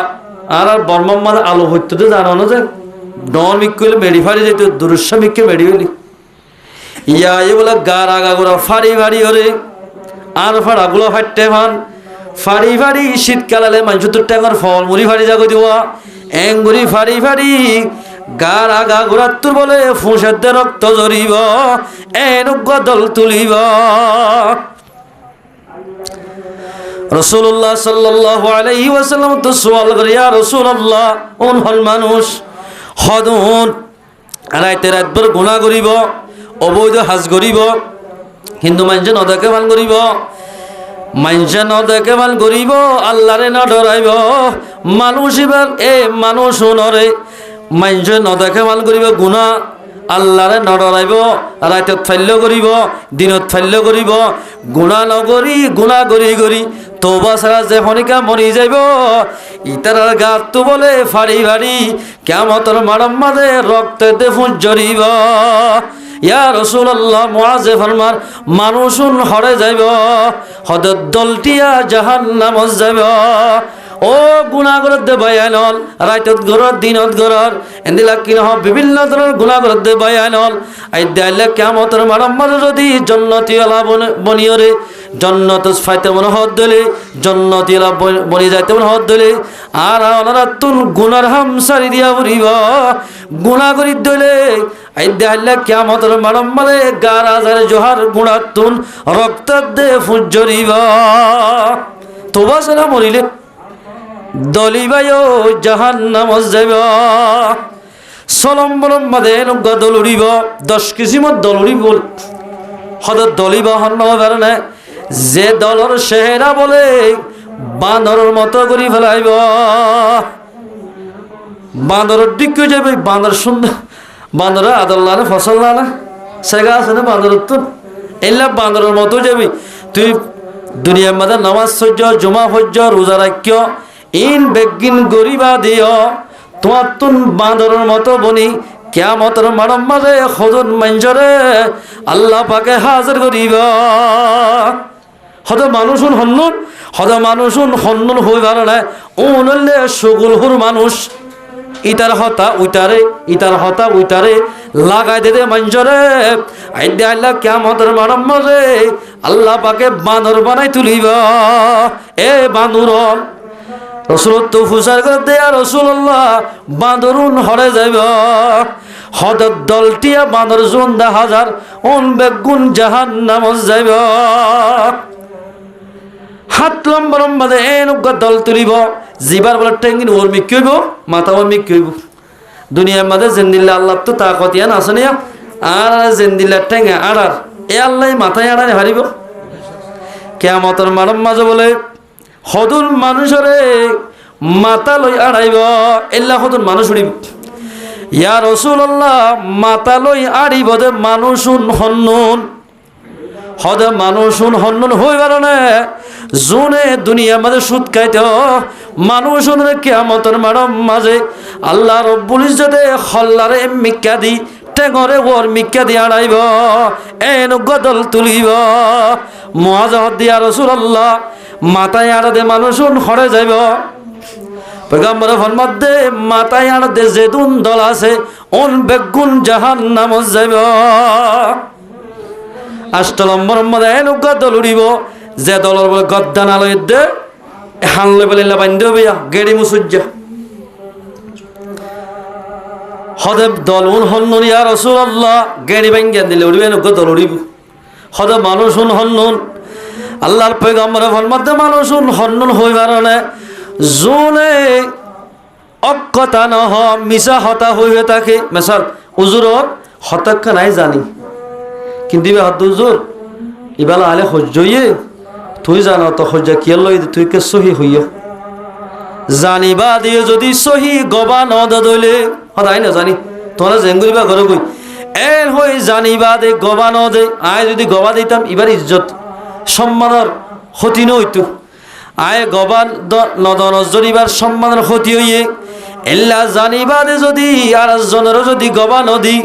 [SPEAKER 1] আর বর্মম্মাদ আলো হইতো তো জানো না যে ডন মিকলে মেডি ফাড়ি যেত দুরুস্বা মিককে মেডি হইলি ইয়া এ বলে গার আগা গুড়া ফাড়ি ফাড়ি হরে আর ফাড়াগুলো ফাটতে ভান ফাড়ি ফাড়ি শীতকালে মানুষ তো ট্যাঙ্গর ফল মুড়ি ফাড়ি যাগো দিওয়া এঙ্গুরি ফাড়ি ফাড়ি গার আগা গুড়ার তোর বলে ফুঁসের রক্ত জরিব এনুগ দল তুলিব রাসূলুল্লাহ সাল্লাল্লাহু আলাইহি ওয়াসাল্লাম তো সওয়াল করে ইয়া রাসূলুল্লাহ কোন হল মানুষ হদুন রাতে রাতভর গুনাহ করিব অবৈধ হাজ করিব হিন্দু মানুষে নদাকে মান করিব মানুষে নদাকে মান করিব আল্লাহরে না ডরাইব মানুষ এবার মানুষ নরে মানুষে নদাকে মান করিব গুনাহ আল্লাহরে নডরাইব রাতত ফাইল্য করিব দিনত ফাইল্য করিব গুনাহ নকরি গুনাহ করি তওবা ছাড়া যে হনিকা মরি যাইব ইতারার গাত তো বলে ফাড়ি ফাড়ি কিয়ামতের মারম মাঝে রক্তে ফুঁজ জরিব ইয়া রাসূলুল্লাহ মুআযে ফরমান মানুষুন হরে যাইব হদত দলটিয়া জাহান্নামত যাইব ও গুনাহ করতে বায়ানল রাইতত গরর দিনত গরর এন্দিলা কি নহ বিভিন্ন ধরনের গুনাহ করতে বায়ানল আই দেলে কিয়ামতের মারম মাঝে যদি জান্নাতি আলা বনিয়রে জান্নাত ফাইতে মন হদ দলে জান্নাতি আলা বনি যাইতে মন হদ দলে আর ওনারা তুন গুনার হামসারি দিয়া উড়িব গুনাহ করি দলে আই দেলে কিয়ামতের মারম মাঝে 11000 জোহার গুনাহ তুন রক্ত দে ফুজরিব তোবা সারা মরিলে দলিবায় জাহান্নামত যাইব সলম বলম বাদে নগা দল উড়িব 10 কিসিমত দল উড়িব হদ দলিব হন্ন কারণে যে দলর চেহারা বলে বাঁদরের মতো করি ফেলাইব বাঁদরের দিকে যাবে বাঁদর সুন্দর বাঁদর আদল্লা না ফসল না সেগা আছে না বাঁদর তো এলা বাঁদরের মতো যাবি তুই দুনিয়ার মধ্যে নামাজ সহ্য জমা হজ্জ রোজা রাখ্য ইন বেগিন গরিবা দিও তোমার তুন বাঁদরের মতো বনি কিয়ামতের মারম মাঝে খোদন মঞ্জরে আল্লাহ পাকে হাজির করিব হদ মানুষুন হন্নুন হদ মানুষুন হন্নুন হইবার না উনলে সুগুল হুর মানুষ ইতার হতা উইতারে ইতার হতা উইতারে লাগাই দে মঞ্জরে আইদে আল্লাহ কিয়ামতের মারম মাঝে আল্লাহ পাকে বাঁদর বানাই তুলিব এ বাঁদর রসুল তো ফুসার করে দেয়া রাসূলুল্লাহ বাঁদরুন হরে যাইব হদত দলটিয়া বাঁদর জুন 10,000 অন বেগুন জাহান্নামত যাইব 7 নম্বর মাঝে এনুগ দল তুলিব জিবার বলে টেঙ্গিন ওর মিকইব মাথা ওর মিকইব দুনিয়ার মাঝে জিন্দিল্লা আল্লাহ তো তাকতিয়ান আছে না আর জিন্দিল্লা টেঙ্গা আড়ার এ আল্লাহ মাথায় আড়ারে হারিব কিয়ামতের মারম মাঝে বলে হদুর মানুষরে মাথা লই আড়াইব এল্লা হদুর মানুষ উড়িব ইয়া রাসূলুল্লাহ মাথা লই আড়িব দে মানুষুন হন্নুন হদ মানুষুন হন্নুন হইবার না জুনে দুনিয়া মাঝে সুদ খাইতে মানুষুন কিয়ামতের মারম মাঝে আল্লাহ রব্বুল ইজ্জতে খল্লারে মিক্কা দি টেঙরে ওর মিক্কা দি আড়াইব এন গদল তুলিব মুআজ দিয়া রাসূলুল্লাহ মাথায় আড়াদে মানুষুন হরে যাইব পয়গম্বর ফরমাত দে মাথায় আড়াদে যে দুন দল আছে অন বেগুন জাহান্নামত যাইব 8 নম্বর মধ্যে এনুগা দল উড়িব যে দলর বলে গদ্দান আলয় দে হানলে বলে বান্ধব হইয়া গেড়ি মুসুজ্জা হদেব দল উন হন্নুন ইয়া রাসূলুল্লাহ গেড়ি ভাঙ্গিয়া দিলে উড়িবে এনুগা দল উড়িব হদ মানুষুন হন্নুন আল্লাহর পয়গম্বর ফরমাত দে মানুষুন হন্নুন হইবার না জুনে অকতা নহ মিছা হতা হইবে থাকে মেসাল উজুরর হতাক্কা নাই জানি কিন্তু হদ উজুর ইবালা আলে সহ্যইয়ে তুই জানো তো সহ্য কিয় লই তুই কে সহি হইয় জানিবা দিয়ে যদি সহি গবা নদলে সদায় না জানি তোরা জেঙ্গুরিবা ঘরে গই এর হই জানিবা দে গবা নদে আয় যদি গবা দিতাম এবার ইজ্জত সম্মানের ক্ষতি নইতো আয় গবা নদন জরিবার সম্মানের ক্ষতি হইয়ে এল্লা জানিবা দে যদি আর জনের যদি গবা নদী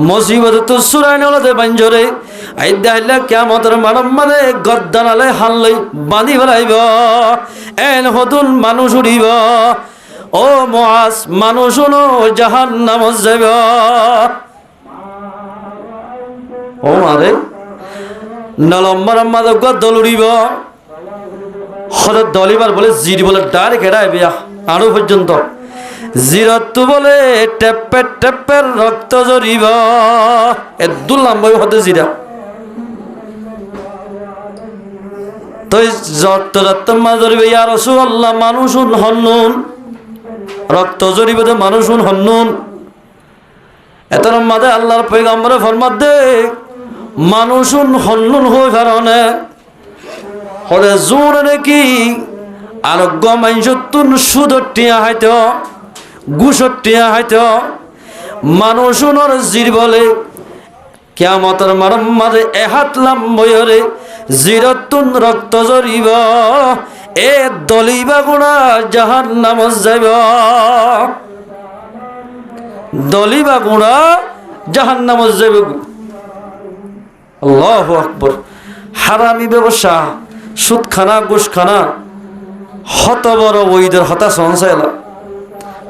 [SPEAKER 1] মুসিবত তো সুরাই নলতে বাঞ্জরে আইদা আইলা কিয়ামতের মানম্মারে গদ্দানালে হালই বাঁধি ফেলাইব এন হতুন মানুষ উড়িব ও মুআজ মানুষ জাহান্নামত যাইব ও মারে নলম্বর মাদ গদ্দল উড়িব হঠাৎ দলিবার বলে জির বলে ডাইরেক্ট এড়াই বিয়া আরো পর্যন্ত জিরত বলে টেপের রক্ত জরিব এদুল লম্বই হতে জিরা তো রক্ত মা জরিবে ইয়া রাসূলুল্লাহ মানুষুন হন্নুন রক্ত জরিবে তো মানুষুন হন্নুন এতর মাদে আল্লাহর পয়গম্বরে ফরমাত দে মানুষুন হন্নুন হই কারণে হরে জোর নাকি আরোগ্য মাইজতুন সুদটিয়া হয়তো গুসটিয়া হয়তো মানুষুনর জির বলে কিয়ামতের মারম্মারে এহাত লাম্বয়রে জিরতুন রক্ত জরিব এ দলিবা গুণা জাহান্নামত যাইব দলিবা গুণা জাহান্নামত যাইব আল্লাহু আকবার হারামি ব্যবসা সুদখানা ঘুষখানা হত বড় ওইদের হতা সংসাইলা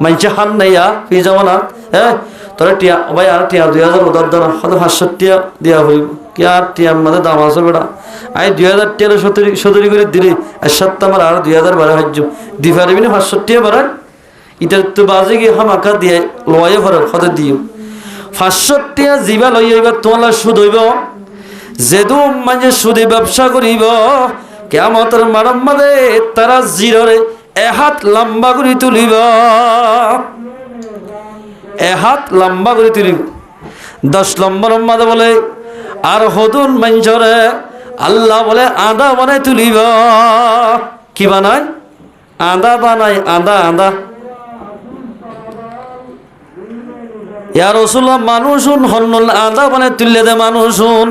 [SPEAKER 1] মানছে হান নাইয়া ফি জামানা হ্যাঁ তোরা টিয়া ভাই আর টিয়া 2000 উদার দানা হত 500 টিয়া দিয়া হইব কি আর টিয়া মানে দাম আছে বেটা আই 2000 টিয়া 70 করে দিলে আর সত্য আমার আর 2000 বাড়া হজ্জ দি পারবি না 500 টিয়া বাড়া এটা তো বাজে কি হামাকা দিয়ে লয়ে ভরে হতে দিও 500 টিয়া জিবা লইবা তোলা সুদ হইব যেদু মানে সুদে ব্যবসা করিব কিয়ামতের মারম্মাদে তারা জিররে এহাত লম্বা করে তুলিব এহাত লম্বা করে তুলিব 10 নম্বর মাদে বলে আর হদুন মঞ্জরে আল্লাহ বলে আদা বানাই তুলিব কি বানায় আদা বানায় আদা আদা ইয়া রাসূলুল্লাহ মানুষুন হন্নুল আদা বানাই তুললে দে মানুষুন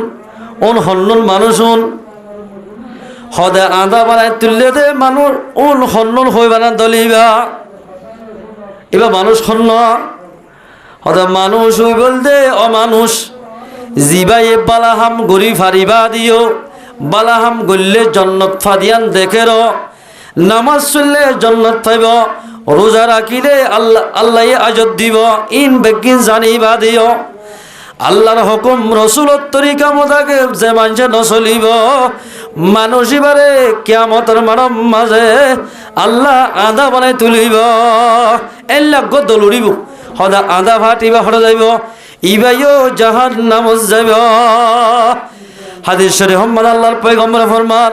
[SPEAKER 1] ওন হন্নুল মানুষুন হদে আদা বানাই তুললে দে মানুষ ওন হন্নুল হই বানা দলিবা এবার মানুষ হন্ন হদে মানুষ হই বলতে অমানুষ জিবাইয়ে বালাহাম গরি ফারিবা দিও বালাহাম গল্লে জন্নত ফাদিয়ান দেখের নামাজ চললে জন্নত পাইব রোজা রাখিলে আল্লাহ আজত দিব ইন বেগিন জানিবা দিও আল্লাহর হুকুম রাসূলের তরিকা মোতাবেক যে মানছে নচলিব মানুষ এবারে কিয়ামতের মাঝে আল্লাহ আদা বানাই তুলিব এল্লা গদল উড়িব সদা আদা ফাটিবা হরে যাইব ইবাইও জাহান্নামত যাইব হাদিস শরীফ মুহাম্মদ আল্লাহর পয়গম্বর ফরমান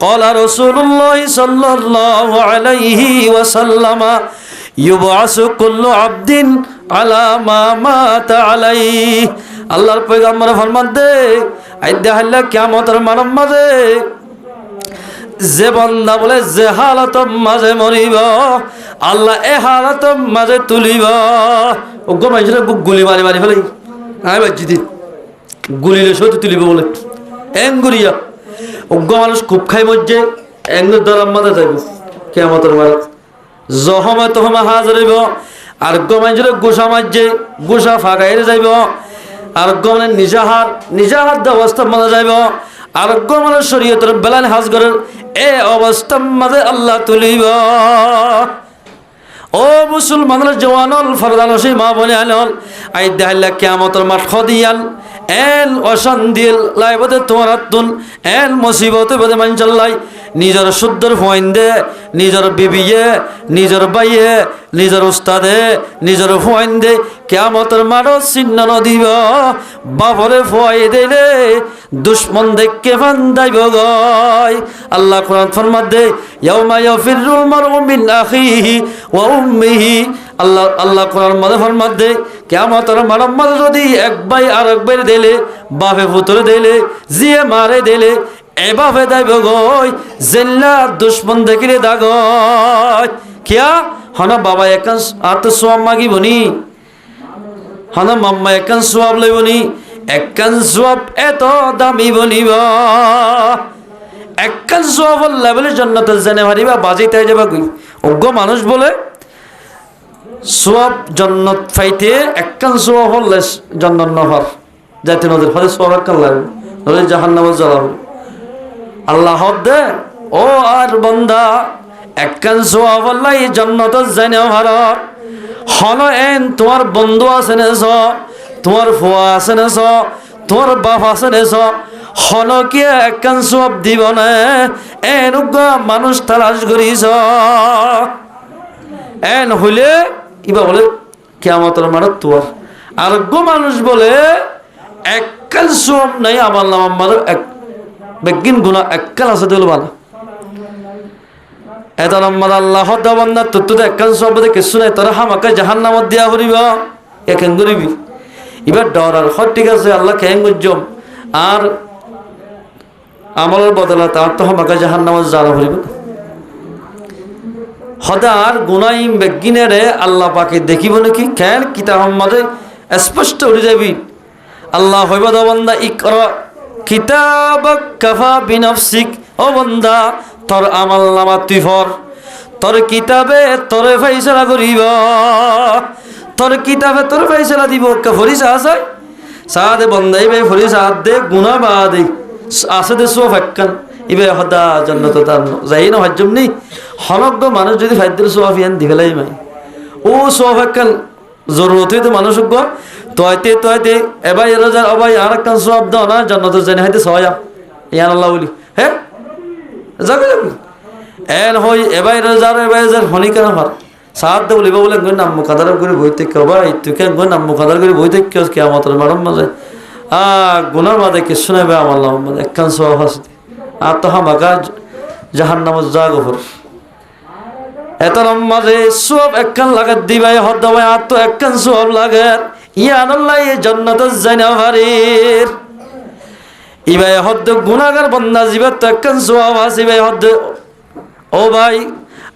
[SPEAKER 1] قال رسول الله صلى الله عليه وسلم يبعث كل عبد على ما مات عليه আল্লাহর পয়গম্বর ফরমান দে আইদা হল্লা কিয়ামতের মাঝে যে বান্দা বলে যে হালত মাঝে মরিব আল্লাহ এ হালত মাঝে তুলিব ওগো মাইজরে গুলি মারি মারি ফেলাই আই বাজি দি গুলিলে সত্যি তুলিব বলে এঙ্গুরিয়া ওগো মানুষ খুব খাই মজ্জে এঙ্গুর দরাম মাঝে যাইব কিয়ামতের মাঝে জহমে তহমে হাজরিব আর গো মাইজরে গোসা মাজ্জে গোসা ফাগাইরে যাইব আর গো মানে নিজাহার অবস্থা মাঝে যাইব আর গো মানে শরীয়তের বেলান হাজ করেন এ অবস্থা মাঝে আল্লাহ তুলিব ও মুসলমানের জওয়ানল ফরদানসি মা বলে আনল আই দেখাল্লা কিয়ামতের মাঠ খদিয়াল এন অশান্তিল লাইবতে তোমার তুন এন মুসিবতে বদে মানচাল্লাই নিজের শুদ্ধর ফয়েন্দে নিজের বিবিয়ে নিজের বাইয়ে নিজের উস্তাদে নিজের ফয়েন্দে কিয়ামতের মাঠে চিহ্ন নদিব বাপরে ফয় দিলে দুশ্মন দেখকে ফান্দাইব গয় আল্লাহ কোরআন ফরমাত দে ইয়াউমা ইয়াফিরুল মারউ মিন আখিহি ওয়া উম্মিহি আল্লাহ কোরআন মধ্যে ফরমাত দে কিয়ামতের মানব মাঝে যদি এক ভাই আর এক ভাই দিলে বাপে পুত্রে দিলে জিয়ে মারে দিলে এভাবে দাইব গই জেল্লা দুশ্মন দেখিলে দাগয় কিয়া হনা বাবা একান আত সোয়াব মাগিবনি হনা মাম্মা একান সোয়াব লইবনি একান সোয়াব এত দামি বনিব একান সোয়াব লেভেলে জান্নাতে জানে মারিবা বাজিতে যাবা গই অজ্ঞ মানুষ বলে সোয়াব জান্নাত ফাইতে একান সোয়াব হলে জান্নাত নফর যাইতে নদের ফলে সোয়াব একান লাগবে নলে জাহান্নামে জ্বালাবে আল্লাহ দে ও আর বান্দা একান সোয়াব আল্লাহ জান্নাত জানে ভারত হন এন তোমার বন্ধু আছে না তোমার ফুয়া আছে না তোমার বাপ আছে না হন কি একান সোয়াব দিব না এন মানুষ তালাশ করিস এন হইলে ইবা বলে কিয়ামতের মাঠে তোর আর মানুষ বলে একাল সোয়াব নাই আমার নাম আমার এক বেগিন গুনাহ একাল আছে দিল ভালো এত নম্বর আল্লাহ বান্দা তুই একাল সোয়াব দে কিছু নাই তোরা হামাকে জাহান্নামত দিয়া করিবা একেন করিবি এবার ডর আর ঠিক আছে আল্লাহ কেন গুজম আর আমলের বদলা তার তো হামাকে জাহান্নামত যারা করিব হদার গুনাইম বেগিনেরে আল্লাহ পাকে দেখিব নাকি কেন কিতাব মধ্যে স্পষ্ট হয়ে যাবি আল্লাহ হইব বান্দা ইকরা কিতাবাক কাফা বিনাফসিক ও বান্দা তোর আমল নামা তুই পড় তোর কিতাবে তোরে ফয়সালা করিব তোর কিতাবে তোর ফয়সালা দিব কে ফরিসা আছে সাদে বান্দাই বে ফরিসা দে গুনাহ বাদে আছে দে সব একখান ইবে হদা জান্নাত তার যাই না হজ্জম নেই হনগ্য মানুষ যদি ফাইদের সোয়াফিয়ান দিবেলাই মাই ও সোয়াফাক্কান জরুরত হইতে মানুষ তয়তে এবার এরা যার অবাই আর একটা সোয়াব দাও না জান্নাত জানি হাইতে সয়া ইয়ান আল্লাহ বলি হ্যাঁ যাবে এন হই এবার যার হনি কেন আমার সাত দে বলিবা বলে গো নাম মুখাদার করে বই থেকে ভাই তুই কেন গো নাম মুখাদার করে বই থেকে কিয়ামতের মারম মাঝে গুনার মাঝে কিছু নাই ভাই আমার নাম মাঝে একখান সোয়াব আছে আর তো হামাকা জাহান্নামত যা গফর এত মাঝে সব একখান লাগাত দিবাই হদ্দাবাই আর তো একখান সব লাগার ইয়ান আল্লাহ এই জান্নাত জানা ভারির ইবাই হদ্দ গুনাহগার বান্দা জিবা তো একখান সওয়াব আছে ইবাই হদ্দ ও ভাই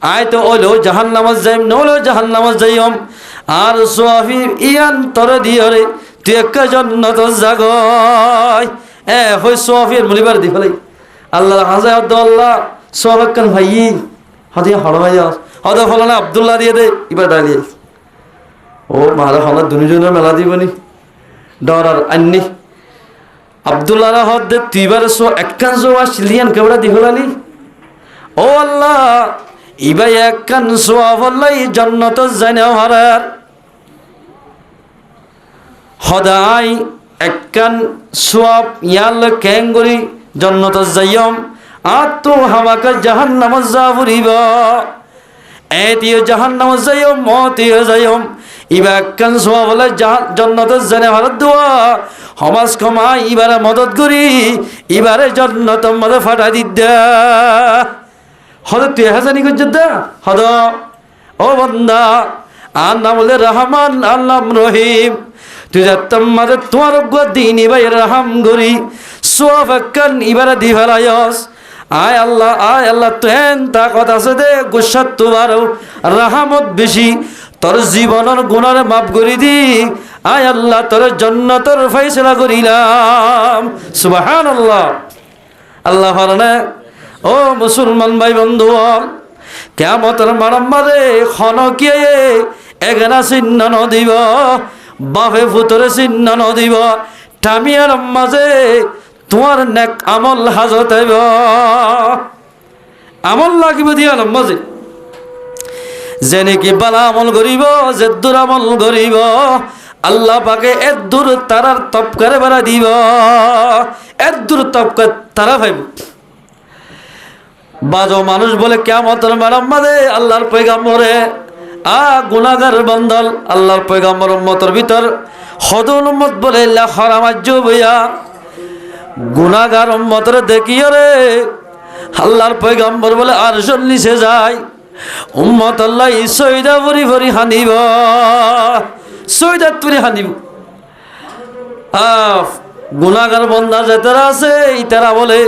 [SPEAKER 1] আয় তো ওলো জাহান্নামত যাইম নলো জাহান্নামত যাইম আর সোয়াফি ইয়ান তরে দিয়রে তুই একটা জান্নাত জাগয় হই সোয়াফির মুলিবার দি ফেলাই আল্লাহ হাজার আল্লাহ সব একখান ভাই হদিয়া হড়াই হদ ফলানা আব্দুল্লাহ দিয়ে দে এবার দাঁড়িয়ে ও মারা হলা দুজনের মেলা দিবনি ডর আর আন্নি আব্দুল্লাহ হদ দে তুইবার সো একখান সো আসলিয়ান কেবড়া দি ফেলালি ও আল্লাহ ইবাই একখান সোয়াব আল্লাহ জান্নাত জানা হারার হদাই একখান সোয়াব ইয়াল ক্যাঙ্গরি জান্নাত যাইম আর তো হামাকা জাহান্নামত যাবরিবা এতিও জাহান্নামত যাইম মতিও যাইম ইবা একখান সোয়াব বলে জান্নাত জানে ভারত দোয়া সমাজ ক্ষমা ইবারে মদত করি ইবারে জান্নাত মধ্যে ফাটা দিদ্দা হদ তুই হাজানি করছিস হদ ও বন্দা আর নাম বলে রহমান আল্লাহ রহিম তুই যাত্তাম মাঝে তোমার দিন ইবাই রহম করি সোয়াব একখান ইবারে দি ফেলায়স আয় আল্লাহ তেন তা কথা আছে দে গুসাত তোমারও রাহামত বেশি তোর জীবনের গুণার মাফ করি দি আয় আল্লাহ তোর জান্নাতের ফয়সালা করিলাম সুবহানাল্লাহ আল্লাহ ফারনা ও মুসলমান ভাই বন্ধু কিয়ামতের মানম্মারে খনকিয়ে এগনা চিহ্ন নদিব বাপে পুতরে চিহ্ন নদিব টামিয়ার মাঝে তোমার নেক আমল হাজত হইব আমল লাগিব দিয়াল মাঝে যে নাকি বালা আমল করিব যে দূর আমল করিব আল্লাহ পাকে এত দূর তারার তপকারে বাড়া দিব এত দূর তপকার তারা ভাইব বাজো মানুষ বলে কিয়ামতের মাঝে আল্লাহর পয়গাম্বরে গুনাহগার বান্দাল আল্লাহর পয়গাম্বর উম্মতের ভিতর হদুল উম্মত বলে লাখরামাজ্য বইয়া গুনাহগার উম্মতরে দেখিও রে আল্লাহর পয়গম্বর বলে আরশের নিচে যায় উম্মত আল্লাহ সৈদা ভরি ভরি হানিব, সৈদাত তুরি হানিব। গুনাহগার বন্দা যেতারা আছে ইতারা বলে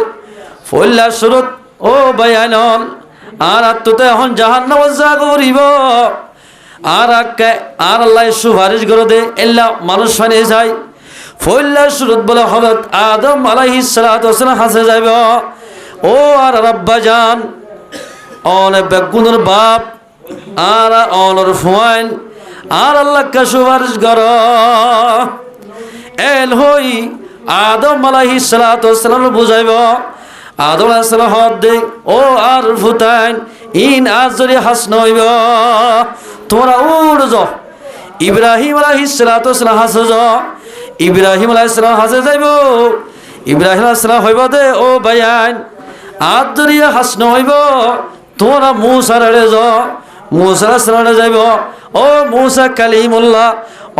[SPEAKER 1] ফল্লার সুরত ও বায়ানল আর আত্মতে এখন জাহান্নাম যা করিব আর আল্লাহ সুপারিশ করে দে এল্লা মানুষ ফানে যায়। ফল্লার সুরত বলে হযরত আদম আলাইহিস সালাতু ওয়াস সালাম হাসে যাইব ও আর রাব্বা জান অনেক বেগুনের বাপ আর অনর ফুয়াইন আর আল্লাহকে সুপারিশ কর। এল হই আদম আলাইহিস সালাতু ওয়াস সালাম বুঝাইব আদম আলাইহিস সালাম হদ দে ও আর ফুতাইন ইন আজরি হাসন হইব তোমরা উড় যাও। ইব্রাহিম আলাইহিস সালাতু ওয়াস সালাম হাসে যাও, ইব্রাহিম আলাইহিস সালাম হাসে যাইব। ইব্রাহিম আলাইহিস সালাম হইব দে ও বায়ান আজরি হাসন হইব তোমরা মুসার আড়ে যাও, মুসা আলাইহিস সালাম যাইব ও মুসা কালিমুল্লাহ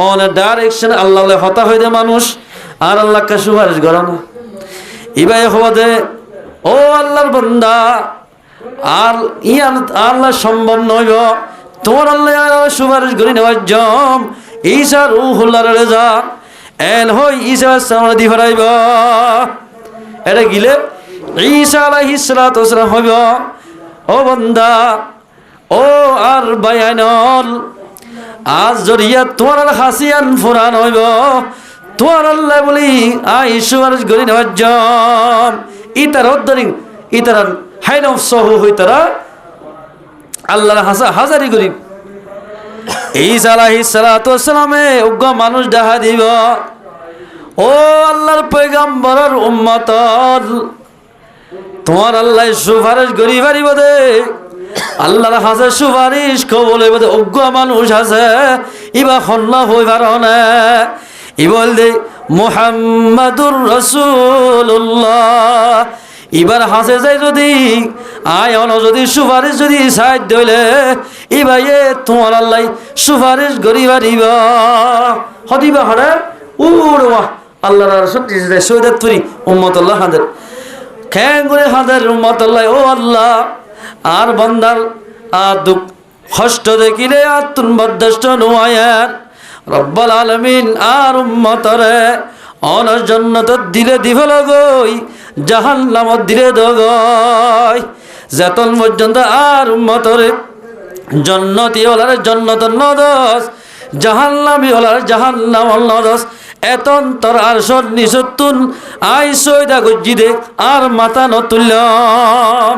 [SPEAKER 1] অন ডাইরেকশন আল্লাহ হতা হইতে মানুষ আর আল্লাহকে সুপারিশ করে না। ইবাই হদে ও আল্লাহর বান্দা আর ইয়ান আল্লাহ সম্ভব নইব তোমার আল্লাহ সুপারিশ করি নেওয়ার জম ঈসা রূহুল্লাহর রেজা এন হই ঈসা সামনে দি ফরাইব এটা গিলে ঈসা আলাইহিস সালাতু ওয়াস সালাম হইব ও বান্দা ও আর বায়ানল আজ জরিয়া তোমার হাসিয়ান ফুরান হইব তোমার আল্লাহ বলি আই সুপারিশ করি নেওয়ার জম ইতার উদ্দারিং ইতার হাইন সহ হইতারা আল্লাহর হাজারি করি। ঈসা আলাইহিস সালাতু ওয়াস সালামে উগ্র মানুষ দেখা দিব ও আল্লাহর পয়গম্বরের উম্মত তোমার আল্লাহ সুপারিশ করি পারিব দে আল্লাহর হাজার সুপারিশ কবলে বদে উগ্র মানুষ আছে ইবা খন্না হই পারনে ই বল দে মুহাম্মাদুর রাসূলুল্লাহ এবার হাসে যায় যদি আয়ন যদি সুপারিশ যদি সাইড দইলে ইবাইয়ে তোমার আল্লাহ সুপারিশ করিবা দিবা হদিবা হরে উড়ওয়া আল্লাহর রাসূল জিদে সৈয়দাত তুরি উম্মতুল্লাহ হাদের কেন করে হাদের উম্মতুল্লাহ ও আল্লাহ আর বান্দার দুঃখ কষ্ট দেখিলে আতুন বরদাস্ত নয়ার রব্বুল আলামিন আর উম্মতরে অন জান্নাত দিলে দিব লগই জাহান্নামত দিলে দগই যতন পর্যন্ত আর উম্মতরে জান্নাতি ওলার জান্নাত নদস জাহান্নামী ওলার জাহান্নাম নদস এতন তোর আর সর নিসতুন আই সৈদা গজ্জিদে আর মাথা নতুল্লাম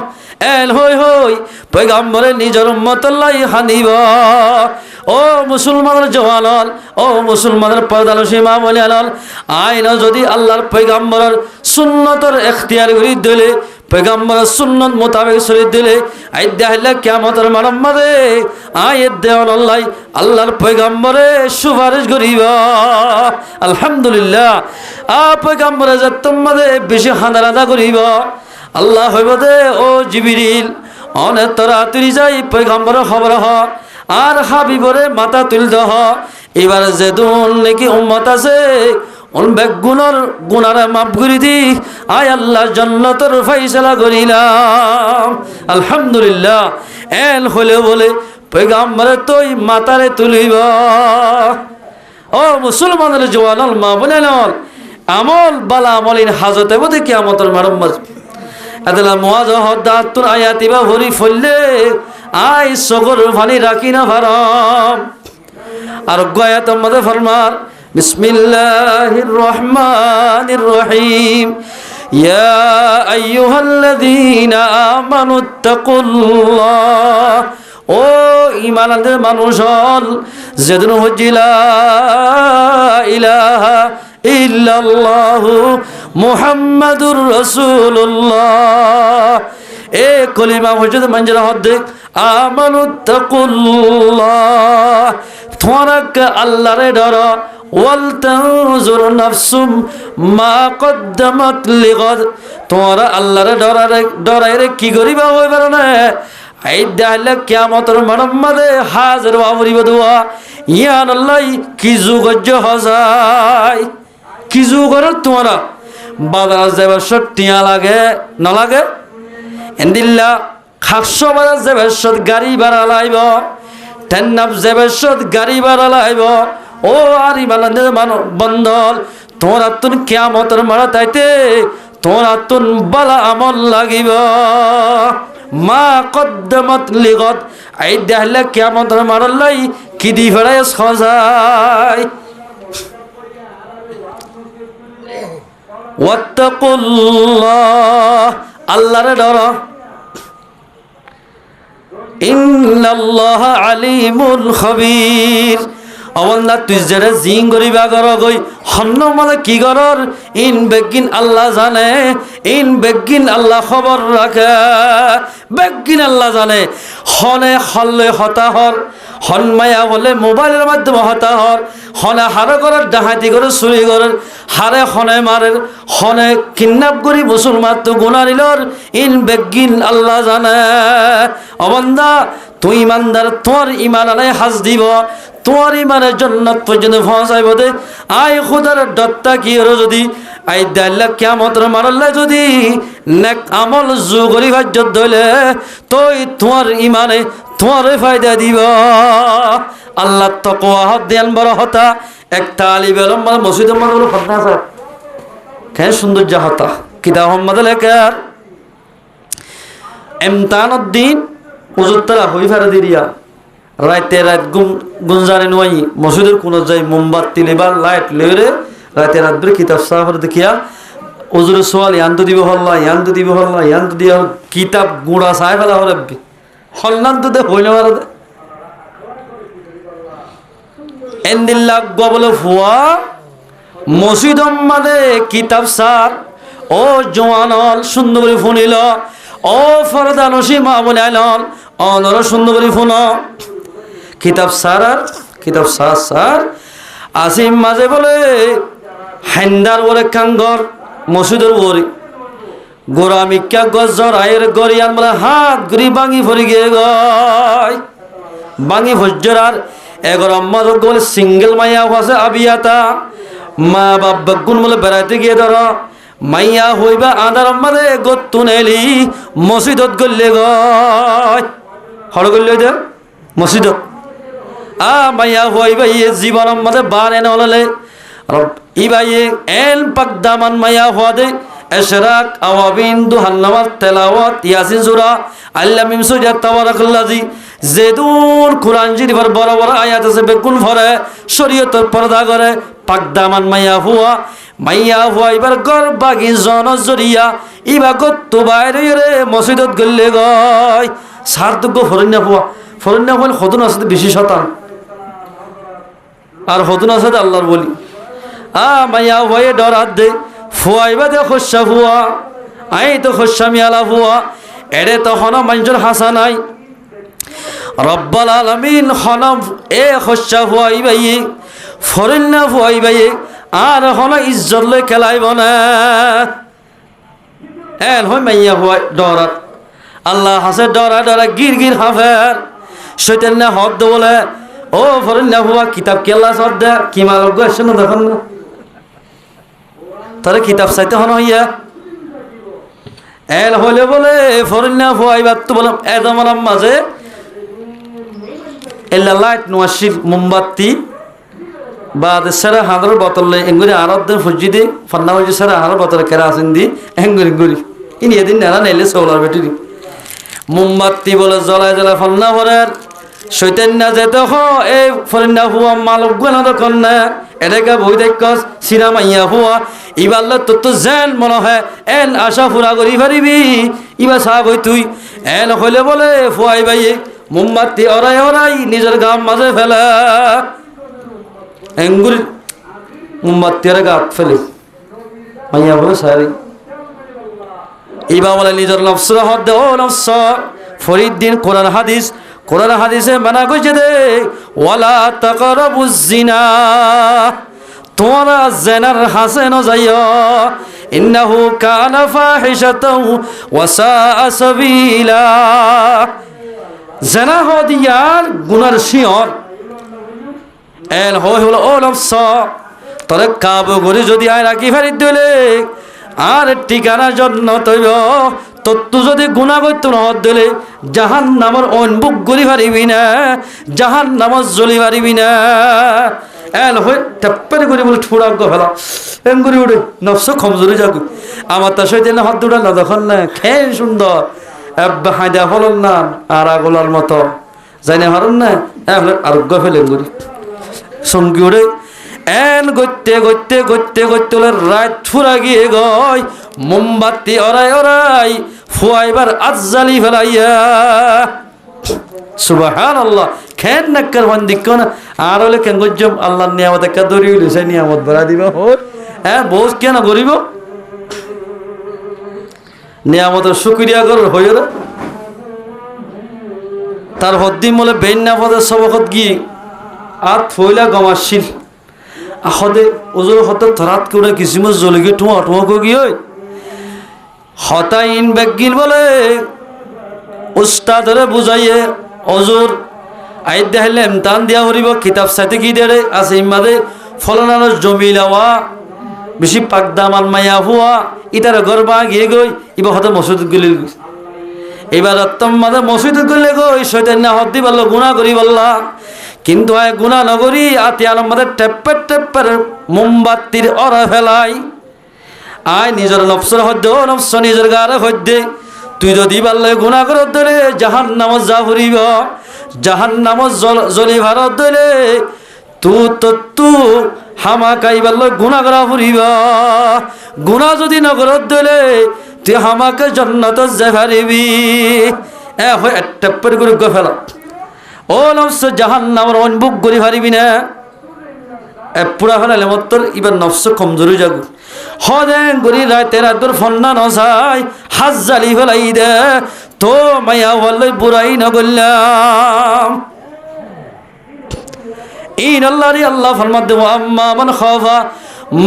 [SPEAKER 1] এল হই হই পয়গম্বরের নিজের উম্মতুল্লাহ হানিব ও মুসলমানের জওয়ানল ও মুসলমানের পর্দাল সীমা বলিয়াল আইন যদি আল্লাহর পয়গম্বরের সুন্নতর ইখতিয়ার করি দিলে পয়গম্বরের সুন্নত মোতাবেক চলি দিলে আইদা হইলে কিয়ামতের মারম্মদে আয়াত দেওয়ান আল্লাহ আল্লাহর পয়গম্বরে সুপারিশ করিব। আলহামদুলিল্লাহ পয়গম্বরে যে তোমাদের বেশি হাঁদারাদা করিব আল্লাহ হইব দে ও জিবরিল অনেক তোরা তুই যাই পয়গম্বরের খবর হ আর হাবিবরে মাথা তুলতে হ এবার যে দুন নাকি উম্মত আছে গুনার মাফ করে দি আয় আল্লাহ জান্নাতের ফয়সালা করিলাম। আলহামদুলিল্লাহ এল হলে বলে পয়গম্বরে তুই মাথারে তুলিব ও মুসলমানের জওয়ানল মা বলেন আমল বালা আমলিন হাজতে বদে কিয়ামতের মারম্মত আদলা মুয়াজ হদাতুন আয়াতিবা ভরি ফললে আই সগর ফানি রাখি না ভারাম আর গয়াত মধ্যে ফরমার বিসমিল্লাহির রহমানির রহিম ইয়া আইয়ুহাল্লাযীনা আমানুত্তাকুল্লাহ ও ঈমানদার মানুষ হল যেদিন হজিলা ইলাহা ইল্লাল্লাহু মুহাম্মাদুর রাসূলুল্লাহ এ কলিমা মসজিদ মঞ্জরা হদ্দে আমানুত্তাকুল্লাহ তোমারক আল্লাহরে ডর ওয়াল তানজুর নাফসুম মা কদ্দামাত লিগাদ তোমরা আল্লাহরে ডরাইরে কি করিবা হইবার না আইদা হইলে কিয়ামতের মানম্মদে হাজির বাবরিব দুয়া ইয়ান আল্লাহ কি যুগজ্য হজাই কি যুগর তোমরা বাজার যাবার সব টিয়া লাগে না লাগে এন্দিল্লা খাকশো বাজার জেবেশত গাড়ি ভাড়া লাইব, টেন্নাপ জেবেশত গাড়ি ভাড়া লাইব। ও আর ইমানের বন্ধল, তোরা তুন কিয়ামতের মারা তাইতে তোরা তুন বালা আমল লাগিব। মা কদ্দামাত লিগত, এই দেখলে কিয়ামতের মারার লাই কি দি ফেরায় সজায়। ওয়াত্তাকুল্লাহ, আল্লাহরে ডরো। ইন্নাল্লাহা আলিমুল খবীর। অবন্দা তুই যেটা জিং করিবা কর গই হন্ন মানে কি করর ইন বেগিন আল্লাহ জানে, ইন বেগিন আল্লাহ খবর রাখে, বেগিন আল্লাহ জানে। হনে হল্লে হতাহর, হনমায়া বলে মোবাইলের মাধ্যমে হতাহর, হনে হারে করার ডাহাতি করে চুরি করার, হারে হনে মারের, হনে কিডন্যাপ করি মুসলমান তো গুনারিলর ইন বেগিন আল্লাহ জানে। অবন্দা তুই ইমানদার, তোর ইমান আলাই হাজ দিব, তোর ইমানের জন্নত পর্যন্ত পৌঁছাইব দে। আয় খুদার দত্তা কি হলো যদি আই দাল্লা কিয়ামতের মারল্লা যদি নেক আমল জুগরি ভাজ্যত ধইলে তুই তোর ইমানে তোর ফায়দা দিব। আল্লাহ তাকওয়া হদ দেন বড় হতা একটা আলিম আলম মানে মসজিদ মাদুর ফতনা আছে কেন সৌন্দর্য হতা কিতাব মোহাম্মদ লেখার ইমতানুদ্দিন উজুত্তরা হই ফেরা দিরিয়া রাতে রাত গুঞ্জারে নয় মসজিদের কোনো যাই মোমবাতি লেবার লাইট লেরে রাতে রাত ধরে কিতাব সাহার দেখিয়া ওজুরে সোয়াল ইয়ান্ত দিব হল্লা ইয়ান্ত দিব হল্লা ইয়ান্ত দিয়া কিতাব গুঁড়া চাই ফেলা হরাবি হল্লান্ত দে হইলে মারা দে এন্দিল্লা বলে ফুয়া মসজিদ মাদে কিতাব সার ও জওয়ানল সুন্দর করে ফুনিল ও ফরদা নসিমা বলে আইলন অনর সুন্দর করে ফুন কিতাব সার আর কিতাব সার সার আসিম মাঝে বলে হেন্দার ওরে কাঙ্গর মসজিদের ওরে গোড়া মিক্কা গজর আয়ের গরিয়ান বলে হাত গুড়ি বাঙি ফরি গিয়ে গয় বাঙি ভজ্জর আর এগর আম্মা বলে সিঙ্গেল মাইয়া আছে আবিয়াতা মা বাবা গুণ বলে বেড়াইতে গিয়ে ধর মাইয়া হইবা আদার আম্মারে গত্তুন এলি মসজিদত গল্লে গয় হড় গল্লে দে মসজিদত মাইয়া হইবা ইয়ে জীবন আম্মারে বার এনে হলে ইবাইয়ে এল পাক দামান মাইয়া হওয়া দে এশরাক আওয়াবিন দুহান্নামাত তেলাওয়াত ইয়াসিন সূরা আল্লাহ মিম সূরা তাবারাকাল্লাযী জেদুর কুরআন শরীফের বড় বড় আয়াত আছে বেকুল ভরে শরীয়তের পর্দা করে পাক দামান মাইয়া হুয়া এবার গর বাগি জন জরিয়া ইবা কত বাইরে রে মসজিদত গল্লে গয় সার তো গো ফরন্না হল হদন আছে বেশি শতান আর হদন আছে আল্লাহর বলি মাইয়া হয়ে ডর হাত দে ফুয়াইবা দে খসা ফুয়া আই তো খসা মিয়ালা ফুয়া এড়ে তো হন মানুষের হাসা নাই রব্বাল আলামিন হন এ খসা ফুয়াইবাই ফরন্না ফুয়াইবাই আর হন ইজ্জত লই খেলাইব না এন হয় মাইয়া ফুয়া ডরাত আল্লাহ হাসে ডরা ডরা গির গির হাফের শৈতান না হক দে বলে ও ফরন্না ফুয়া কিতাব কেলা সদ দে কি মালক আসছে না দেখুন না তারে কিতাব চাইতে হন হইয়া এল হলে বলে ফরিন্না ফুয়াইবার তো বললাম এদমার মাঝে এল্লা লাইট নোয়াশির মোমবাতি বা সেরা হাঁদার বোতলে এঙ্গুরি আরব দিন ফুজি দি ফান্না হয়েছে সেরা হাঁদার বোতলে কেরাসিন দি এঙ্গুরি গুড়ি ইনি এদিন নেড়া নেলে সোলার বেটিরি মোমবাতি বলে জ্বলায় জ্বলায় ফান্না ভরের শৈতান্যা যেতে হ এই ফরিন্না ফুয়া মালক গুনা দখন না এটাকে বই দেখ সিরা মাইয়া ফুয়া ইবাল্লা তোর তো জেন মনে হয় এন আশা ফুরা করি পারিবি ইবা চাহ গই তুই এন হইলে বলে ফুয়াই বাই মোমবাতি অরাই নিজের গাম মাঝে ফেলে এঙ্গুরি মোমবাতি আর গাত ফেলে মাইয়া বলে সারি ইবা বলে নিজের নফসরা হদ দে ও নফস ফরিদ্দিন কোরআন হাদিসে মানা কইছে দে ওয়ালা তাকরাবুজ জিনা তোমরা জেনার হাসে ন যাইও ইন্নাহু কানা ফাহিশাতাও ওয়া সাআ সাবিলা জেনা হদিয়ার গুনার শিয়র এল হলো ও নফস তোরে কাবু করে যদি আয় রাখি ফেরি দিলে আর ঠিকানার জন্য তৈব তত্ত্ব যদি গুণা করতো না দিলে জাহান্নামের অনবুক গলি পারিবি না, জাহান্নামত জ্বলি পারিবি না। এল হয়ে টেপ্পারি করে বলে ঠোড়া ফেলা এম করে উঠে নফস কমজোরি যাক আমার তার সহিত হাত দুটা না তখন না খেয়ে সুন্দর হাঁদা ফলন না আর আগলার মতো যাই না হারুন না আরোগ্য ফেলে করি সঙ্গী উড়ে এন গইতে গইতে গইতে গইতে রাত ফুরা গিয়ে গয় মোমবাতি অরাই অরাই ফুয়াইবার আজ্জালি ফেলাইয়া সুবহানাল্লাহ খেন নাক্কার বন্দিক কোন আর হলে কেন গজ্জম আল্লাহর নিয়ামত একটা দড়ি হইল সেই নিয়ামত বাড়া দিব হোর হ্যাঁ বোঝ কেন গরিব নিয়ামতের শুকরিয়া কর হইল তার হদ্দিম বলে বেন না পদের সবকত গিয়ে আর ফইলা গমাসিল আখদে ওজোর হতে থরাত করে কিসিমত জ্বলে গিয়ে ঠুয়া ঠুয়া করে গিয়ে হতাইন ব্যাগিল বলে উস্তাদরে বুঝাইয়ে অজুর আইদ দেখাইলে এমতান দিয়া হরিব কিতাব সাথে কি দেড়ে আছে ইমাদে ফলনানোর জমি লাওয়া বেশি পাকদাম আলমাইয়া হুয়া ইটার গরবা গিয়ে গই ইবা হতে মসজিদ গলি এবার মাদে মসজিদ গলে গই শয়তান না হদ্দি পারলো গুণা করি বললা কিন্তু আয় গুণা নগরী আতি আলমাদের টেপ্পের টেপ্পের মোমবাতির অরা ফেলাই আয় নিজের নফসর হদ্দে ও নফস নিজের গারে হদ্দে তুই যদি পারলে গুণা করত দিলে জাহান্নামত যা ফুরিব জাহান্নামত জ্বলি ভারত দিলে তু হামাকাই পারলে গুণা করা ফুরিব গুণা যদি নগরত দিলে তুই হামাকে জান্নাত যাই পারিবি একটা করে ফেলা ও নফস জাহান্নামের অনবুক গলি পারিবি না পুরা ফেলালে মতর এবার নফস কমজোরি যাগু হদেন গরি রাতে রাতর ফন্না নসাই হাজালি ফেলাই দে তো মায়া হলে বুড়াই নগল্লাম ইন আল্লাহরি আল্লাহ ফরমাত দেব আম্মা মান খাফা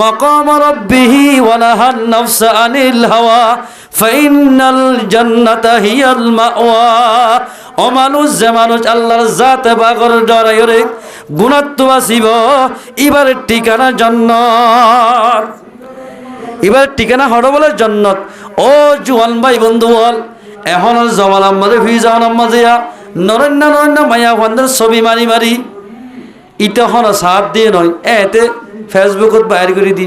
[SPEAKER 1] মাকাম রাব্বিহি ওয়া নাহান নাফসা আনিল হাওয়া ফাইনাল জান্নাতা হিয়াল মাওয়া ও মানুষ যে মানুষ আল্লাহর জাতে বাগর ডরাইরে গুণাত্ম বাসিব এবারে ঠিকানা জান্নাত এবার ঠিকানা হড় বলে জান্নাত ও জুয়ান ভাই বন্ধু বল এখন জওয়ান আমাদের ফিজান আমাজিয়া নরন্য নরন্য মায়া বন্ধের ছবি মারি মারি ইটা হন সাথ দিয়ে নয় এতে ফেসবুকত বাইর করে দি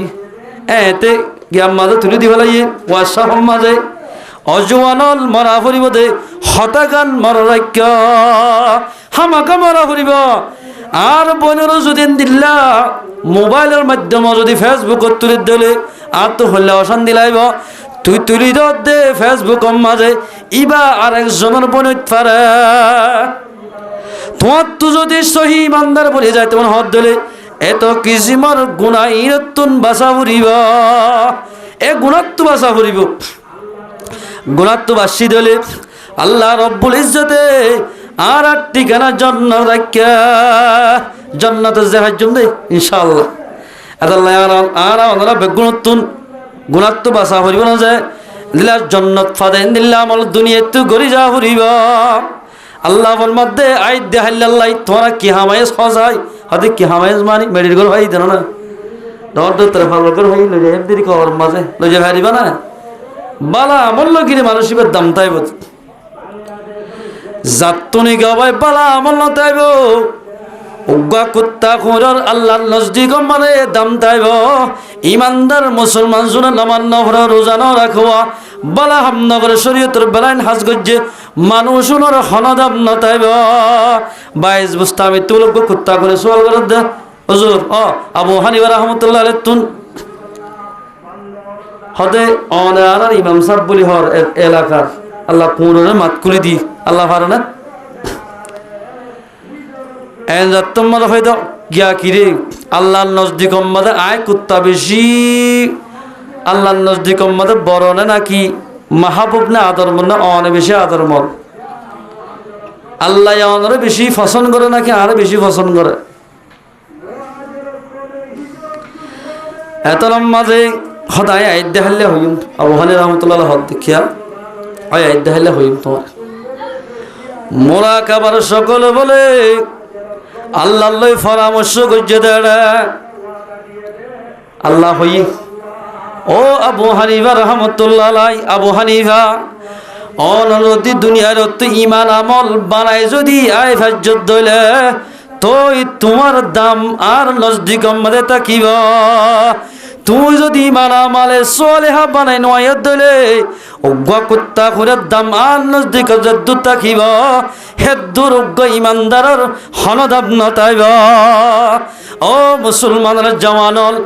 [SPEAKER 1] এতে গিয়াম মাঝে তুলে দি ফেলাই হোয়াটসঅ্যাপ মাঝে অজওয়ানল মরা ফুরিব দে হতাগান মরাক্য হামাকা মরা ফুরিব আর বনেরও যদি দিল্লা মোবাইলের মাধ্যমে যদি ফেসবুকত তুলে দিলে আর তো হলে অশান্তি লাইব তুই তুলি দে ফেসবুকের মাঝে ইবা আর একজনের বনিত পারে তোমার তো যদি সহি ইমানদার বলে যায় তোমার হদ দিলে এত কিসিমর গুণা ইরতুন বাসা ফুরিব এ গুণাত্ম বাসা ফুরিব গুণাত্ম বাসি দিলে আল্লাহ রব্বুল ইজ্জতে আর ঠিকানা জন্য রাখা জন্নাতের জাহাজ জম দে ইনশাআল্লাহ আল্লাহ আর আমরা বেগুণতুন গুণাত্ম বাসা ফুরিব না যায় দিলা জন্নত ফাদেন দিল্লা আমল দুনিয়াতে গড়ি যা ফুরিব আল্লাহর মধ্যে আই দেহাল্লাহ তোরা কি হামায়েস খসাই হতে কি হামায়েস মানি মেডির ঘর ভাই দেন না ডর তো তোর ভালো করে ভাই লই যায় দেরি কর মাঝে লই যায় ভারিবা না বালা আমল লগিরে মানুষের দাম তাইব জাতনি গাবাই বালা আমল না তাইব উগা কুত্তা খোরর আল্লাহর নজদিক মানে দাম তাইব ইমানদার মুসলমান শুনে নামান নভর রোজা ন রাখবা বালা হামনগর শরীয়তের বেলাইন হাজ গজ্জে মানুষুনর হনদাম ন তাইব 22 বস্তা আমি তুলব কুত্তা করে সোয়াল করে দে হুজুর আবু হানিফা রাহমাতুল্লাহ আলাইহি তুন হদে অনার ইমাম সাহেব বলি হর এলাকার আল্লাহ পুনরে মাত করে দি আল্লাহ পারে না এন যাত্তম মত হয়তো গিয়া কিরে আল্লাহর নজদিক মধ্যে আয় কুত্তা বেশি আল্লাহর নজদিক মধ্যে বড় না নাকি মাহবুব না আদর মন না অনে বেশি আদর মন আল্লাহ অনরে বেশি পছন্দ করে নাকি আর বেশি পছন্দ করে এত মাঝে হদায় আইদ দেখালে হইম আবু হানিফা রাহমাতুল্লাহ হদ দেখিয়া আইদ দেখালে হইম তোমার মোরাকাবার সকল বলে আল্লাহর লই পরামর্শ করছে দেড়া আল্লাহ হই ও আবু হানিফা রহমতুল্লাহ আলাই, আবু হানিফা অনরতি দুনিয়ার ইমান আমল বানায় যদি আয় ফাজ্জত দইলে তোই তোমার দাম আর নজদিক মধ্যে তাকিব। তুই যদি ইমান আমালে সোলেহা বানাই নয় দলে অজ্ঞা কুত্তা করে দাম আর নজদিক যদ্দু তাকিব হেদ্দুর অজ্ঞ ইমানদারর হনদাব নতাইব। ও মুসলমানের জওয়ানল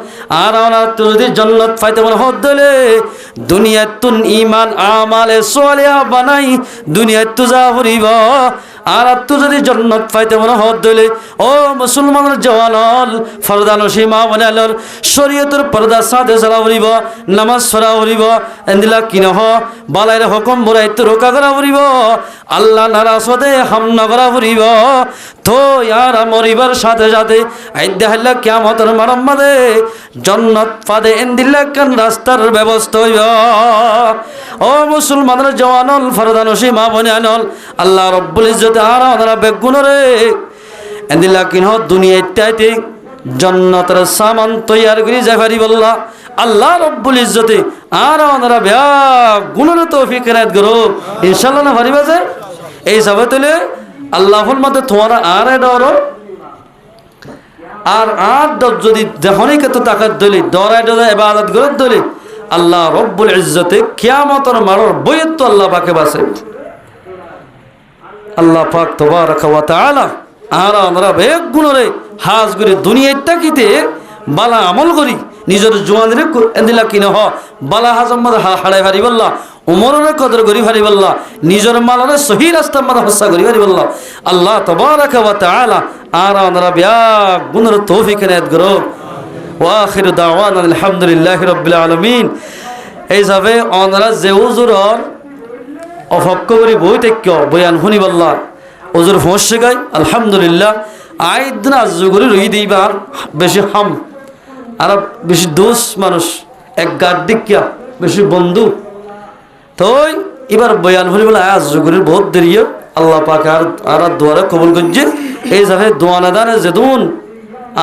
[SPEAKER 1] আর তুই যদি জন্নত পাইতে মনে হত দলে দুনিয়াত তুন ইমান আমালে সোলেহা বানাই দুনিয়াত তুজা ফুরিব। আর তুই যদি জন্নত পাইতে মনে হত দলে ও মুসলমানের জওয়ানল ফরদান সীমা বনালর শরীয়তের পর্দা সাথে চলা ফুরিব, নামাজ পড়া ফুরিব, এন্দিলা কি নহ বালাইর হুকুম বুড়াই তো রোকা করা ফুরিব, আল্লাহ নারাজ হতে হামনা করা ফুরিব। তো আর মরিবার সাথে সাথে আইদা হাল্লা কিয়ামতের মারম্মাদে জন্নত পাদে এন্দিলা কান রাস্তার ব্যবস্থা হইব। ও মুসলমানের জওয়ানল ফরদান সীমা বনালল আল্লাহ রব্বুল ইজ্জত আর ওনারা বেগুনরে এন্দিলা কি নহ দুনিয়া ইত্যাদি জন্নতের সামান তৈয়ার করি যাই পারি বললা আল্লাহ রব্বুল ইজ্জতে আর ওনারা ব্যাগ গুণের তৌফিক এনায়েত করো ইনশাআল্লাহ না পারিবা যে এই সবে তুলে আল্লাহর মধ্যে তোমার আর ডর আর যদি যখনই কত তাকাত দলি ডরাই ডরাই ইবাদত করত দলি আল্লাহ রব্বুল ইজ্জতে কিয়ামতের মারর বইত আল্লাহ পাকে বাসে আল্লাহ পাক তাবারাক ওয়া তাআলা আর আমরা বেগ গুণরে হাজ করি দুনিয়ায় তাকিতে বালা আমল করি নিজের জোয়ানের এদিলা কিনে হ বালা হাজম মাদা হাড়াই ভারি বললা উমরের কদর করি ভারি বললা নিজের মালরে সহি রাস্তা মাদা হস্যা করি ভারি বললা আল্লাহ তাবারাক ওয়া তাআলা আর আমরা বেগ গুণের তৌফিক এনায়েত করো। ওয়া আখিরু দাওয়ানা আলহামদুলিল্লাহি রাব্বিল আলামিন। এই যাবে আমরা যে উজুরর অফক্ক করি বই তেক্য বয়ান শুনি বললা ওজুর ফোঁসে গাই আলহামদুলিল্লাহ আইদিন আজুগুরি রই দিবার বেশি হাম আর বেশি দোষ মানুষ এক গাড় দিকিয়া বেশি বন্ধু তোই এবার বয়ান শুনি বলে আজুগুরির বহুত দেরি আল্লাহ পাক আর দোয়ারে কবুল করছে। এই যাবে দোয়ানা দানে যেদুন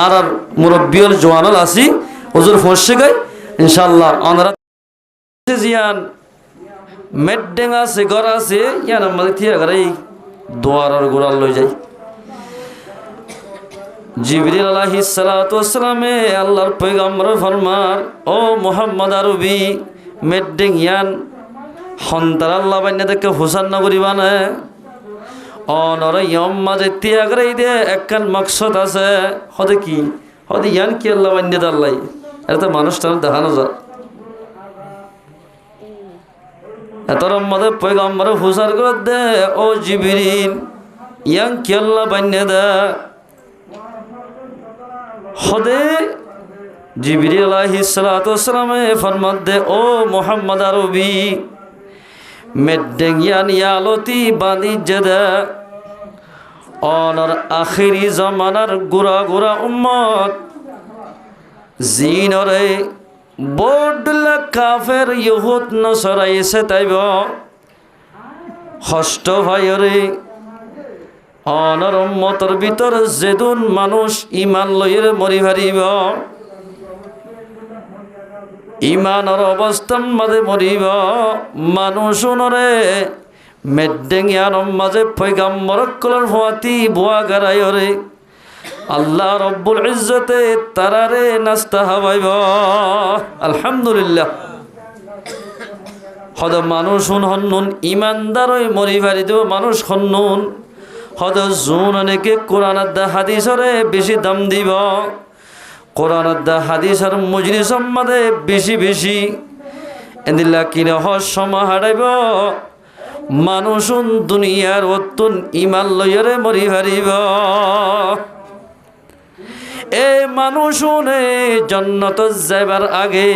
[SPEAKER 1] আর মুরব্বিয়ল জোয়ানল আসি ওজুর ফোঁসে গাই ইনশাআল্লাহ আমরা জিয়ান মেডডেং আছে ঘর আছে ইয়ান আমাদের থিয়া ঘরে দোয়ার গোড়াল লই যাই জিবরিল আলাইহিস সালাতু ওয়াস সালামে আল্লাহর পয়গম্বর ফরমার ও মুহাম্মদ আরবি মেডডেং ইয়ান হন্তার আল্লাহ বাইনা দেখে হুসান না করিবা না অনর ইয়ম মাঝে তিয়া করে দে একখান মকসদ আছে হদে কি হদে ইয়ান কি আল্লাহ বাইনা আল্লাহ এটা তো মানুষ টান দেখানো যায় এতর মধ্যে পয়গম্বর হুসার করে দে ও জিবরিল ইয়াং কি আল্লাহ বান্যা দে হদে জিবরিল আলাইহিস সালাতু ওয়াস সালামে ফরমাত দে ও মুহাম্মদ আরবি মেডেং ইয়ান ইয়ালতি বানি জদা অনর আখিরি জামানার গুরা গুরা উম্মত জিনরে বড়লা কাফের ইহুদ নসরাইছে তাইব হষ্ট ভাইরে অনর উম্মতর ভিতর যেদুন মানুষ ইমান লইরে মরি হারিব ইমানর অবস্থান মাঝে মরিব মানুষ নরে মেডেঙ্গিয়ার মাঝে পয়গাম্বর কলর হওয়াতি বুয়া গারায়রে আল্লাহ রব্বুল ইজ্জতে তারারে নাস্তা হাবাইব আলহামদুলিল্লাহ হদ মানুষ হন্নুন ইমানদার মরি ভারি দেব মানুষ হন্নুন হদ জুন অনেকে কোরআন হাদিসরে বেশি দাম দিব কোরআন হাদিসর মজলিস মাঝে বেশি বেশি এদিল্লা কিনে সময় হারাইব মানুষ দুনিয়ার অতুন ইমান লইরে মরি ভারিব এ মানুষ জন্নত যাইবার আগে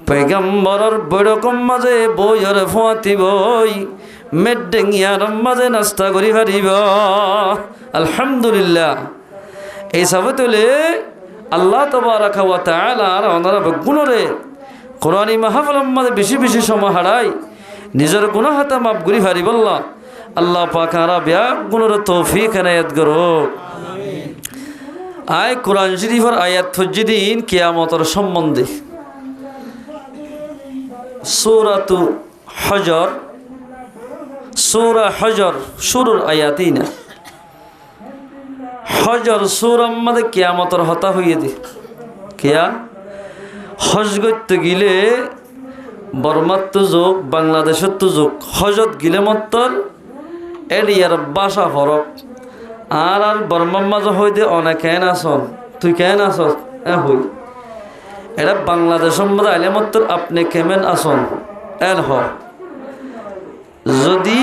[SPEAKER 1] পয়গম্বরর বৈরকম মাঝে বইয়ের ফুয়াতি বই মেডেঙ্গিয়ার মাঝে নাস্তা করি হারিব আলহামদুলিল্লাহ। এই সব তুলে আল্লাহ তাবারাক ওয়া তাআলা আর ওনারা গুণরে কোরআনী মাহফিলের মাঝে বেশি বেশি সময় হারাই নিজের গুনাহ হাতে মাফ করি হারিব আল্লাহ পাক আর ব্যাগ গুণের তৌফিক এনায়েত করো। আয় কোরআন শরীফের আয়াত ফজিদিন কিয়ামতের সম্বন্ধে সূরাতু হজর, সূরা হজর শুরুর আয়াতই না। হজর সূরার মধ্যে কিয়ামতের হতা হইয়ে দি কিয়া হজ করতে গিলে বর্মার তো যোগ, বাংলাদেশের তো যোগ। হজত গিলে মত্তর এরিয়ার বাসা ফরক। আর বর্মার মাঝে হইতে অনেক কেন আসন, তুই কেন আসস হই এটা বাংলাদেশের মধ্যে আইলে মত্তর আপনি কেমন আসন এন হ। যদি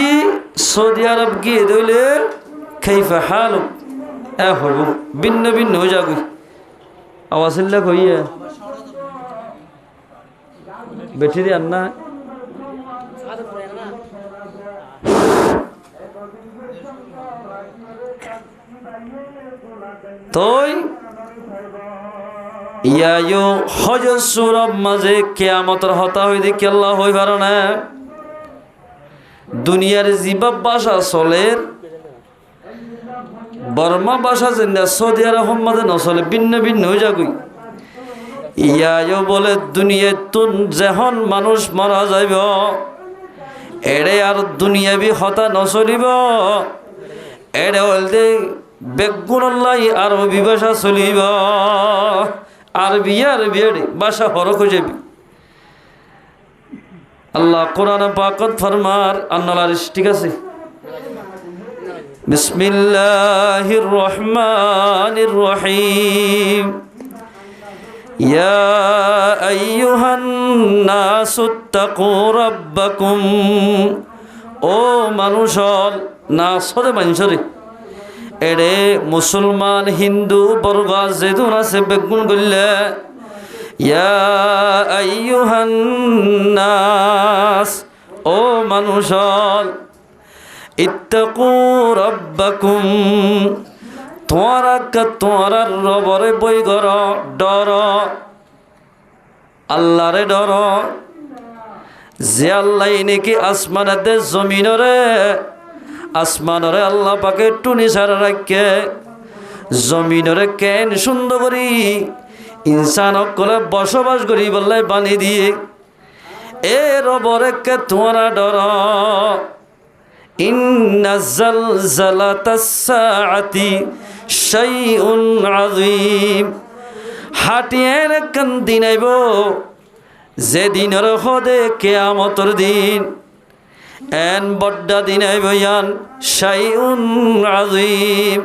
[SPEAKER 1] সৌদি আরব গিয়ে দইলে খাইফা হালুক হইব ভিন্ন ভিন্ন হয়ে যাবি। আওয়াজ হইয়া বেঠি দিয়ে না তই ইয়ায়ো হজর সূরার মাঝে কিয়ামতের হতা হই দেখি আল্লাহ হই পারো না। দুনিয়ার জিবা ভাষা চলে বর্মা ভাষা যেন সৌদি আরব মাঝে নচলে, ভিন্ন ভিন্ন হয়ে যাগুই। ইয়ায়ও বলে দুনিয়ায় তুন যেহন মানুষ মারা যাইব এড়ে আর দুনিয়াবি হতা নচলিব। এড়ে হলতে বেগুনল্লাই আরবি ভাষা চলিব। আরবি আরবি ভাষা হরক হয়ে যাবি। আল্লাহ কোরআন পাকত ফরমার আন্নালার ঠিক আছে। বিসমিল্লাহির রহমানির রহিম। ইয়া আইয়ুহান নাসুত্তাকু রাব্বাকুম। ও মানুষল নাসরে মানুষরে এড়ে মুসলমান হিন্দু বর্গা যেদুন আছে বেগুন গল্লে ইয়া আইয়ুহান নাস ও মানুষল ইত্তাকু রাব্বাকুম তোমার রবরে বই গর ডর আল্লাহরে ডর। যে আল্লাহ নাকি আসমানাতে জমিনরে আসমানরে আল্লাহ পাকে টুনি সারা রাখে জমিনরে কেন সুন্দর করি ইনসান সকলে বসবাস করি বললে বানি দিয়ে এ রবরে কে তোমার ডর। ইন্না জালজালাতাস সাআতি শাইউন আযীম। হাটিয়ের কান দিন আইব যেদিনের হদে কিয়ামতের দিন। এন বড্ডা দিন আইব ইয়ান শাইউন আযীম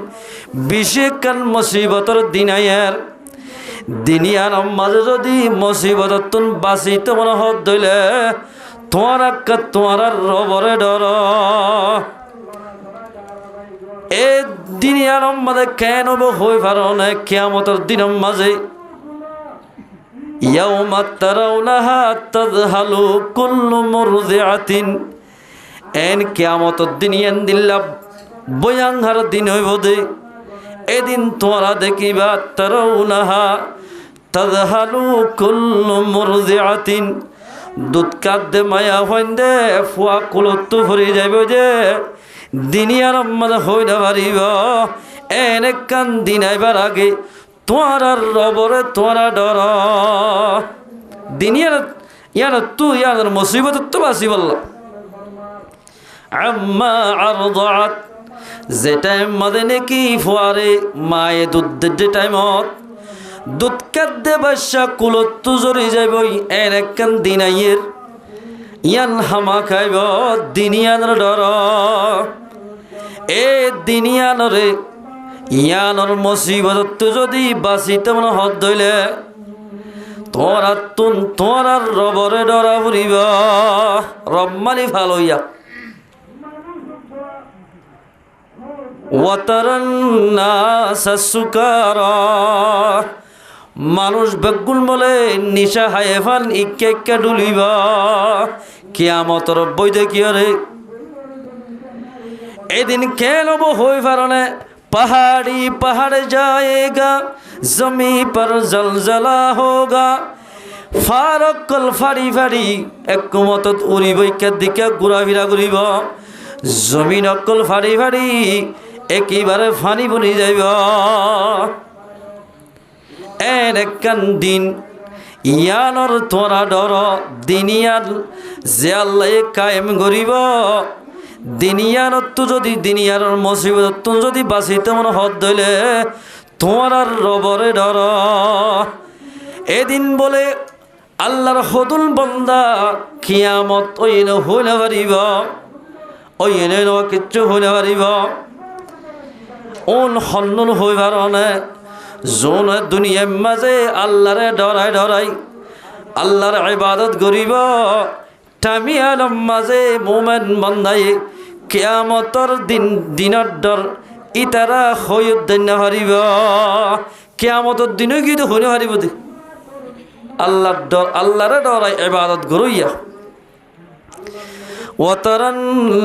[SPEAKER 1] বিশেষ কান মুসিবতর দিন আয়ার। দিনিয়ার মাঝে যদি মুসিবতর তুন বাঁচি তোমার হদ ধইলে তোমার রবরে ডর। এ দুনিয়ার মাঝে কেন হই পারো না কিয়ামতের দিনের মাঝে। ইয়াউমা তারাউনাহা তাযহালু কুল্লু মুরদিআতিন। এন কিয়ামতের দিন এন দিল্লা ভয়ঙ্কর দিন হইব দে। এদিন তোমরা দেখিবা তারাউনাহা তাযহালু কুল্লু মুরদিআতিন। দুধ কাঁদে মায়া হইন্দে ফুয়া কুলত্তু ভরি যাইব যে দিনিয়ার মাঝে হই না পারিব। এনে কান দিন আইবার আগে তোমার রবরে তোমার ডর। দিনিয়ার ইয়ার তুই ইয়ার মুসিবত তো বাসি বলল। আম্মা আরদাত যে টাইম মাঝে নাকি ফুয়ারে মায়ে দুধ যে টাইমত দুধ কাঁদে বাসা কুলত্তু জরি যাইব। এর একখান দিন আইয়ের ইয়ান হামা খাইব দিনিয়ানোর ডর। এ দিনিয়ানরে ইয়ানোর মুসিবত যদি বাঁচিতে মনে হদ ধইলে তোমার রবরে ডরা ফুরিব। রব মানি ভালো ইয়া ওয়াতারান নাসা সুকারা। মানুষ বেগুন বলে নিশা হায়েফান ইকে ইকে ডুলিব কিয়ামতর বই দেখি রে। এদিন কেন হই পারনে पहाड़ी पहाड़ जाएगा जमी पर जलजला होगा। फारक कल फाड़ी फाड़ी एक मत उड़ब इके दिके घुरा फिरा घुरब जमीन अकल फाड़ी फाड़ी एकेबारे फानी बनी जाइब। एन एकखान दिन ইয়ানর তোরা ডর দিনিয়ার যে আল্লাহ কায়েম করিব দিনিয়ানত যদি দিনিয়ার মুসিবত যদি বাঁচিতে মন হদ ধইলে তোমার আর রবরে ডর এদিন বলে আল্লাহর হদুল বন্দা কিয়ামত ওইন হইলে পারিব ওইন কিচ্ছু হইলে পারিব ওন হন্নুন হই পারনে যোন দুনিয়ার মাঝে আল্লাহরে ডরাই আল্লাহর ইবাদত করিব টামিয়ার মাঝে মোমেন বন্দাই কিয়ামতর দিনের ডর ইতারা হইউদ্দিন হারিব কিয়ামতর দিনও কিন্তু হইনে হারিব দে আল্লাহর ডর আল্লাহরে ডরাই ইবাদত করিয়া ওয়াতারান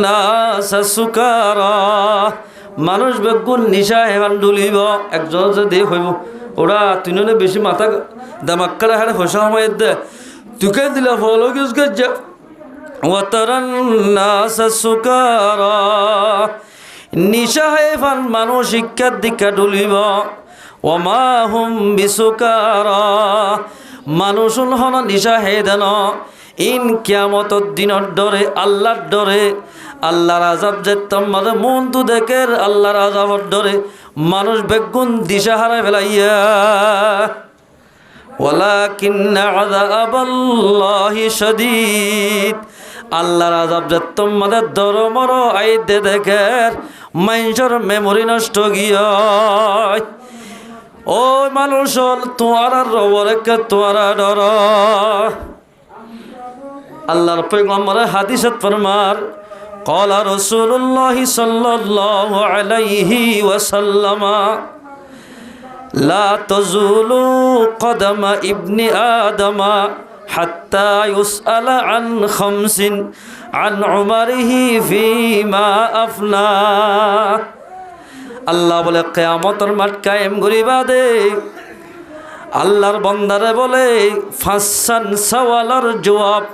[SPEAKER 1] নাস সুকারা মানুষ বেগুন নিশা হেবান ডুলিব একজন যে হইব ওরা তুই বেশি মাথা দামাক্কারা হারে হোসা সময় দে তুকে দিলা ফলো কিস যা ওয়াতারান নাস সুকারা নিশা হেবান মানুষ শিক্ষার দিকা ডুলিব ওমা হুম বিসুকারা মানুষ হন নিশা হে দেন ইন কিয়ামতর দিনের ডরে আল্লাহর ডরে আল্লাহর আযাব যে তোমার মন তু দেখের আল্লাহর আযাবর ডরে মানুষ বেগুন দিশা হারায় ফেলাইয়া ওয়ালাকিন্না আযাবাল্লাহি শাদীদ আল্লাহর আযাব যে তোমাদের ডর মর আইতে দেখের মানুষের মেমরি নষ্ট গিয়া ও মানুষ তোমার রবরকে তোমার ডর আল্লাহর পয়গম্বর হাদিসত ফরমার قال رسول الله صلى الله عليه وسلم لا تزول قدم ابن آدم حتى يسأل عن خمس عن عمره فيما أفنى আল্লাহ বলে কিয়ামতের মাঠ কায়েম করিবা দে আল্লাহর বান্দারে বলে ফাসান সওয়ালার জবাব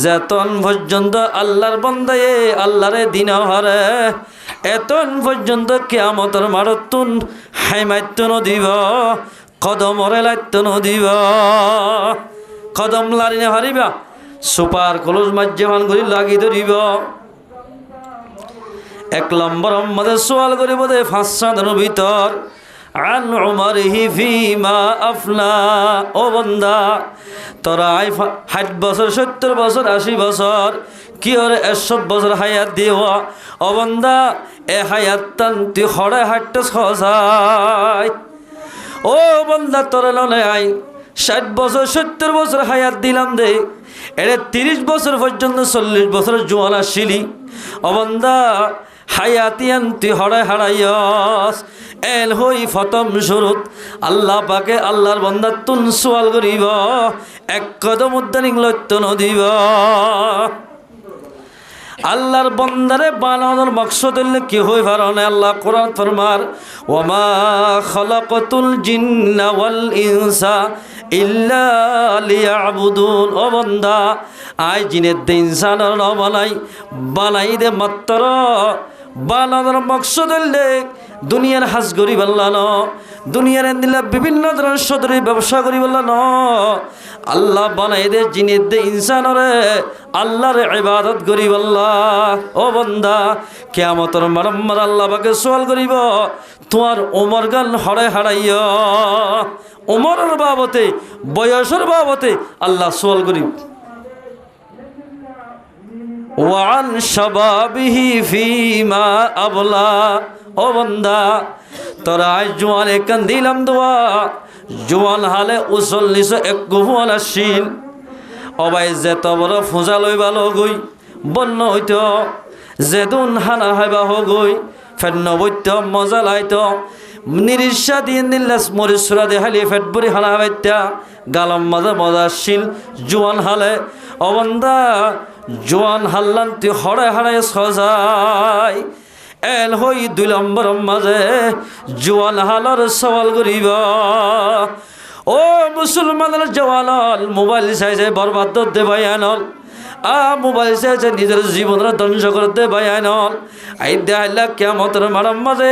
[SPEAKER 1] যেতন পর্যন্ত আল্লাহর বান্দায়ে আল্লাহরে দিন হারে এতন পর্যন্ত কিয়ামতের মারতুন হাইমাইত নদিব কদমরে লাইত নদিব কদম লারিনে হারিবা সুপার কলস মাজ্জেমান করি লাগি ধরিব এক নম্বর আমাদের সোয়াল করিব দে ফাঁসাদের ভিতর আন উমারিহি ফিমা আফনা ও বান্দা তোরা 60 বছর 70 বছর 80 বছর কি ওরে 100 বছর হায়াত দিও ও বান্দা এ হায়াত তান তুই হড়ে হাঁটতে সজাই ও বান্দা তোরা ললে আই 60 বছর 70 বছর হায়াত দিলাম দে এরে 30 বছর পর্যন্ত 40 বছর জোয়ান আসিলি ও বান্দা হায়াতিয়ান তুই হড়ে হারাইয়স এল হই ফতম শুরুত আল্লাহ পাকে আল্লাহর বান্দা তুন সোয়াল করিব এক কদম উদ্দানিক লইত নদিব আল্লাহর বান্দারে বানানোর মাকসদ হইলে কি হই পারনে আল্লাহ কোরআন ফরমার ওমা খালাকাতুল জিন্না ওয়াল ইনসা ইল্লা লিয়াবুদুন ও বান্দা আই জিনের দে ইনসানের ন বানাই দে মাত্র বানানোর মকসদ হইলে দুনিয়ার হাজ করি বললা ন দুনিয়ার দিলে বিভিন্ন ধরনের সদরি ব্যবসা করি বললা ন আল্লাহ বানাই দে জিনের দে ইনসানরে আল্লাহর ইবাদত করি বললা ও বান্দা কিয়ামতের মারম্মার আল্লাহ পাকে সওয়াল করিব তোমার ওমর গান হড়ে হারাইয়া ওমরের বাবতে বয়সের বাবতে আল্লাহ সওয়াল করিব ওয়ান শাবাবিহি ফিমা আবলা ও বান্দা তোরা আজ জোয়ানে কান দিলাম দোয়া জোয়ান হালে উসল নিস এক গুফল আসিল অবাই যেত বড় ফুজা লইবা লগই বন্য হইত যেদুন হানা হাইবা হগই ফেন্ন বৈত্য মজা লাইত নিরিশা দিয়ে নিল্লাস মরিসুরা দেখালি ফেট বুড়ি হানা হাইত্যা গালম মজা মজা আসিল জোয়ান হালে ও বান্দা জোয়ান হাল্লান তুই হড়ে হড়ে সজাই এল হই 2 নম্বর মাঝে জোয়ান হালর সওয়াল করিব ও মুসলমানের জওয়ানল মোবাইল চাই বরবাদ দে বায়ানল মোবাইল চাইছে নিজের জীবনটা ধ্বংস করতে বায়ানল আই দেখাইলা কিয়ামতের মারাম মাঝে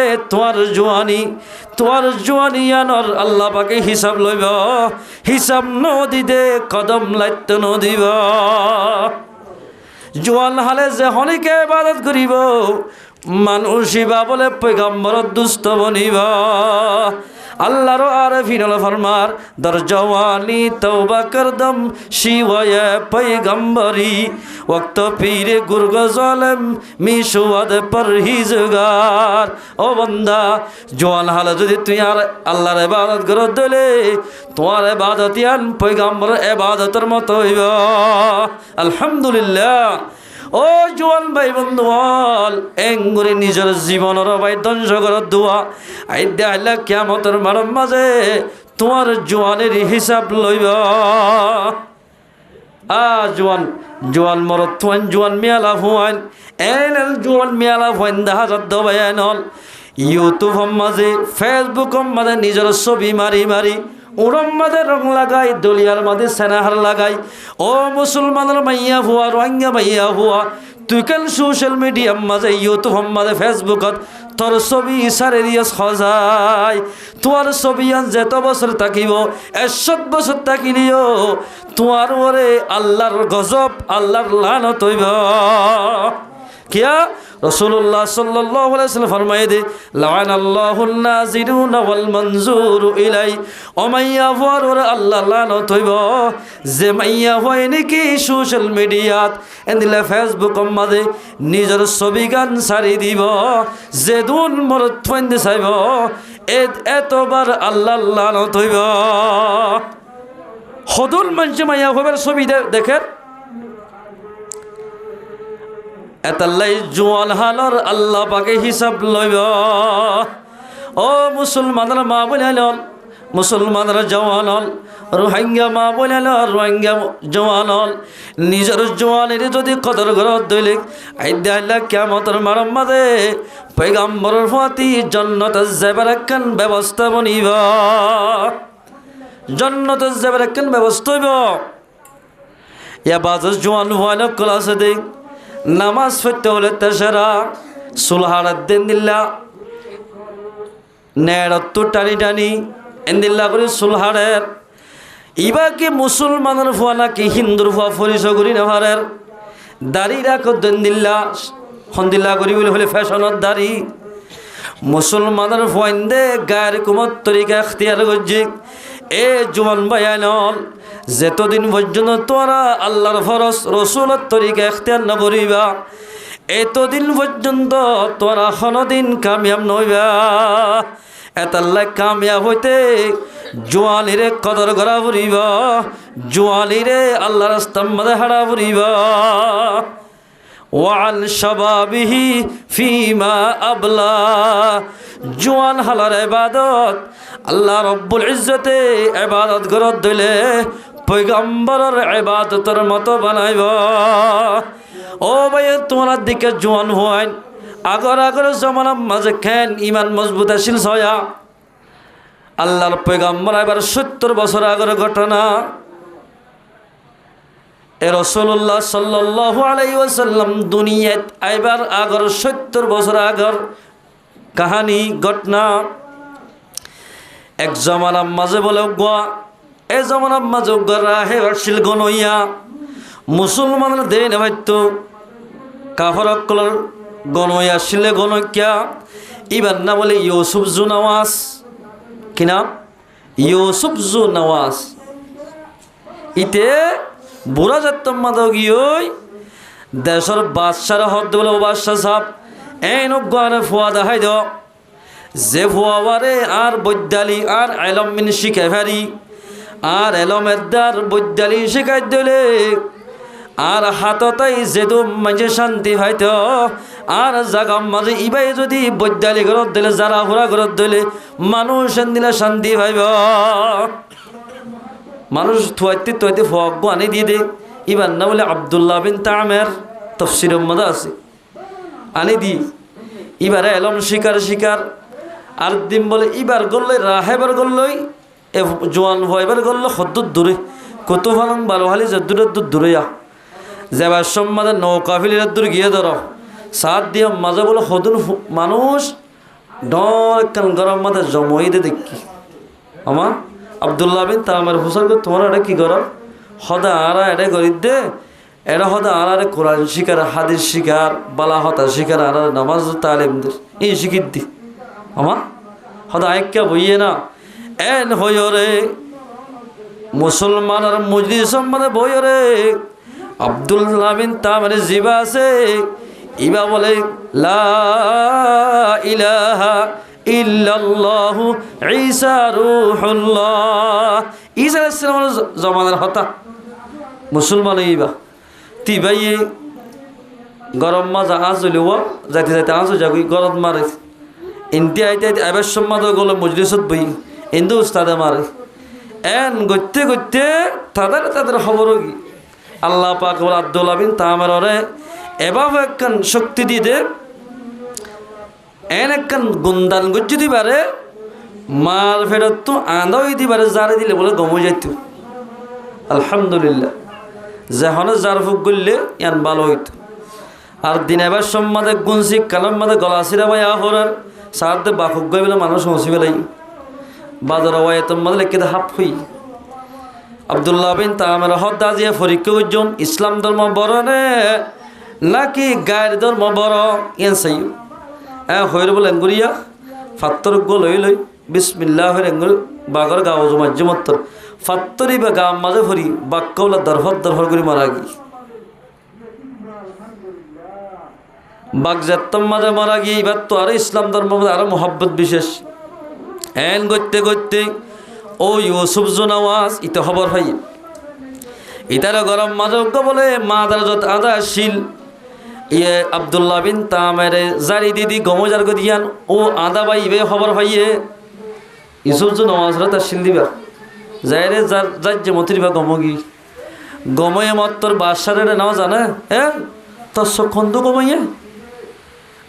[SPEAKER 1] তোমার জোয়ানি আনর আল্লাহ পাকে হিসাব লইব হিসাব নদীতে কদম লাইত নদীব জোয়ান হালে যে হনিকে ইবাদত করিব মানুষিবা বলে পয়গম্বর দুষ্ট বনিব আল্লাহর আরফিনল ফরমার দর জওয়ানি তওবা করদম শিওয়ে পয়গম্বরি ওয়াক্ত পীরে গুরগ জালেম মিশুয়াদ পরহিজগার ও বান্দা জওয়ান হালে যদি তুই আর আল্লাহর ইবাদত কর দিলে তোমার ইবাদত ইয়ান পয়গম্বরের ইবাদতের মতো হইব আলহামদুলিল্লাহ ও জোয়ান ভাই বন্ধু বল এঙ্গুরে নিজের জীবনের ভাই ধ্বংস করার দোয়া আই দেখাইলা কিয়ামতের মারাম মাঝে তোমার জোয়ানের হিসাব লইব জোয়ান মরত তুয়ান জোয়ান মিয়ালা ফুয়ান এল জোয়ান মিয়ালা ফুয়ান দেখা যাত বায়ানল ইউটিউব মাঝে ফেসবুক মাঝে নিজের ছবি মারি উড়ম মাঝে রং লাগাই দলিয়ার মাঝে সেনাহার লাগাই ও মুসলমানের মাইয়া ভুয়া রোহিঙ্গা মাইয়া ভুয়া তুই কেন সোশ্যাল মিডিয়ার মাঝে ইউটিউব মাঝে ফেসবুকত তোর ছবি সারে দিয়ে সজাই তোমার ছবি আন যেত বছর থাকিব 100 বছর থাকিলিও তোমার ওরে আল্লাহর গজব আল্লাহর লানত হইব কিয়া রাসূলুল্লাহ সাল্লাল্লাহু আলাইহি ওয়াসাল্লাম ফরমায়ে দে লাআনাল্লাহুন নাজিরুনা ওয়াল মানজুরু ইলাই ও মাইয়া ওর আল্লাহ লানত হইব যে মাইয়া হয় নাকি সোশ্যাল মিডিয়াত এন্দিলা ফেসবুক মাঝে নিজের ছবি গান সারি দিব যে দুন মরত ফাইন্দে চাইব এতবার আল্লাহ লানত হইব হদুল মানুষ মাইয়া হবার ছবি দেখে এতাল্লাই জোয়ান হালর আল্লাহ পাকে হিসাব লইব ও মুসলমানের মা বলিল মুসলমানের জওয়ান হল রোহিঙ্গা মা বলিল রোহিঙ্গা জওয়ান হল নিজের জওয়ানের যদি কদর ঘরত দইলে আইদাইলা কিয়ামতের মারাম মাঝে পয়গম্বরের ফাতি জান্নাতে যাবার একখান ব্যবস্থা বনিব জান্নাতে যাবার একখান ব্যবস্থা হইব ইয়া বাজার জওয়ান হওয়ানো ক্লাসে দেখ নামাজ পড়তে হলে তেসরা সুলহারাত দিন দিল্লা নেড়ত্তু টানি এন্দিল্লা করে সুলহারের ইবা কি মুসলমানের ফুয়া নাকি হিন্দুর ফুয়া পরিচয় করি নেভারের দাড়ি রাখ দিন দিল্লা সন্দিল্লা করি বলে হলে ফ্যাশনের দাড়ি মুসলমানের ফুয়াইন্দে গায়ের কুমত তরিকা এখতিয়ার করছে এ জোয়ান বায়ানল যেতদিন পর্যন্ত তোরা আল্লাহর ফরজ রসুলের তরিকা এখতিয়ার না করিবা এতদিন পর্যন্ত তোরা কোনদিন কামিয়াব নইবা এতাল্লাই কামিয়াব হইতে জোয়ালিরে কদর করা ফুরিব জোয়ালিরে আল্লাহ রাস্তার মধ্যে হারা ফুরিব ওয়াল শাবাবিহি ফিমা আবলা জোয়ান হালার ইবাদত আল্লাহ রব্বুল ইজ্জতে ইবাদত করত দিলে পয়গম্বরের ইবাদতের মতো বানাইব ও ভাই তোমার দিকে জোয়ান হওয়ান আগর জমানার মাঝে খেন ইমান মজবুত আছিল ছয়া আল্লাহর পয়গম্বর এবার 70 বছর আগের ঘটনা এ রাসূলুল্লাহ সাল্লাল্লাহু আলাইহি ওয়াসাল্লাম দুনিয়াত আইবার আগর 70 বছর আগর কাহিনী ঘটনা এক জমানার মাঝে বলে গোয়া এ জমানার মাঝে রাহে আসছিল গনইয়া মুসলমানের দেয় না ভাইতো কাফরকলর গনইয়া আসলে গনইয়া ইবার না বলে ইউসুফ জু নওয়াজ কি নাম ইউসুফ জু নওয়াজ ইতে বুড়া যাত্তম মাদক গিয়ে দেশের বাদশার হদ বলে ও বাদশাহ সাহেব এই নগানে ফুয়া দেখাই দ যে ফুয়াবারে আর বৈদ্যালি আর এলম মিন শিখে ফেরি আর এলমের দ্বার বৈদ্যালি শিখাই দিলে আর হাততাই যেদু মাঝে শান্তি ভাইত আর জাগাম মাঝে ইবাই যদি বৈদ্যালি ঘরত দিলে যারা হুরা ঘরত দিলে মানুষ দিলে শান্তি ভাইব মানুষ থুয়াইতে ফোয়াব্বু আনি দিয়ে দে ইবার না বলে আব্দুল্লাহ বিন তামের তফসিরের মধ্যে আছে আনি দি ইবারে এলম শিকার আর দিন বলে ইবার গল্লই রাহেবার গল্লই এ জোয়ান ভয়বার গল্ল সদ্দুর দূরে কত ভালো ভালো হালি যে দূরে দূরেয়া যাবার সম্মাদে নৌকা ফিলির দূর গিয়ে ধরো সাত দিয়ে মাঝে বলে হদুন মানুষ ডর কান গরম মাঝে জমই দে দেখি আমার আব্দুল্লাহ বিন তামের হুসান তোমার এটা কি করো হদা আরা এটা গরিব দে এরা হদা আরারে কোরআন শিকার হাদিস শিকার বালা হতা শিকার আর নামাজ তালিমদের এই শিখির দি আমার হদা আইক্যা বইয়ে না এন হইরে মুসলমান আর মজলিস সম্মানে বইরে আব্দুল্লাহ বিন তামের জিবা আছে ইবা বলে লা ইলাহা ইল্লাল্লাহু ঈসা রূহুল্লাহ ঈসা আলাইহিস সালামের জমানার হতা মুসলমান ইবা তিবাইয়ে গরম মাজা আজলিও যাইতে যাইতে আজও যাগি গরম মারে ইন্দি আইতে আইতে আবার সম্মাদ গেল মজলিসত বই ইন্দু উস্তাদে মারে এন গইতে গইতে তাদের খবর কি আল্লাহ পাক বলে আব্দুল্লাহ বিন তামের ওরে এভাবে একখান শক্তি দিয়ে দে এন একখান গুন্দান গজ্জি দিবারে মাল ফেরত তো আঁদাই দিবারে জারে দিলে বলে গমে যাইত আলহামদুলিল্লাহ যখন জার ফুক করলে ইয়ান ভালো হইত আর দিন এবার সম্মাদে গুনসি কালাম মাদে গলা সিরা ভাই আহরার সারতে বাকুক গই বলে মানুষ হসি বেলাই বাজার ওয়াইতম মাদে লেখে হাফ হই আব্দুল্লাহ বিন তামের হদ দাজিয়া ফরিক উজ্জন ইসলাম ধর্ম বড় নে নাকি গায়ের ধর্ম বড় ইয়ান সাই হইর বলে এঙ্গুরিয়া ফাত্তর গো লই লই বিসমিল্লাহ হইর এঙ্গুর বাগর গাও জমাজ্য মত্তর ফাত্তরি বা গাম মাঝে ভরি বাক্যবলা দরফর করে মারা গি বাগজাত্তম মাঝে মারা গিয়ে এবার তো আরো ইসলাম ধর্ম আরো মোহাব্বত বিশেষ এন করতে করতে ও ইউসুফ জোনাওয়াজ ইতে খবর ভাই ইতারা গরম মাঝে বলে মা দারজত আদা শিল ইয়ে আব্দুল্লাহ বিন তামের জারি দিদি গমজার গদিয়ান ও আদা বাই ইবে খবর ভাইয়ে ইউসুফ জোনাওয়াজ রা তার শিল দিবা যাইরে যার যে মতিরিবা গমগি গময়ে মত তোর বাদশারে নাও জানে তোর সখন্দু গময়ে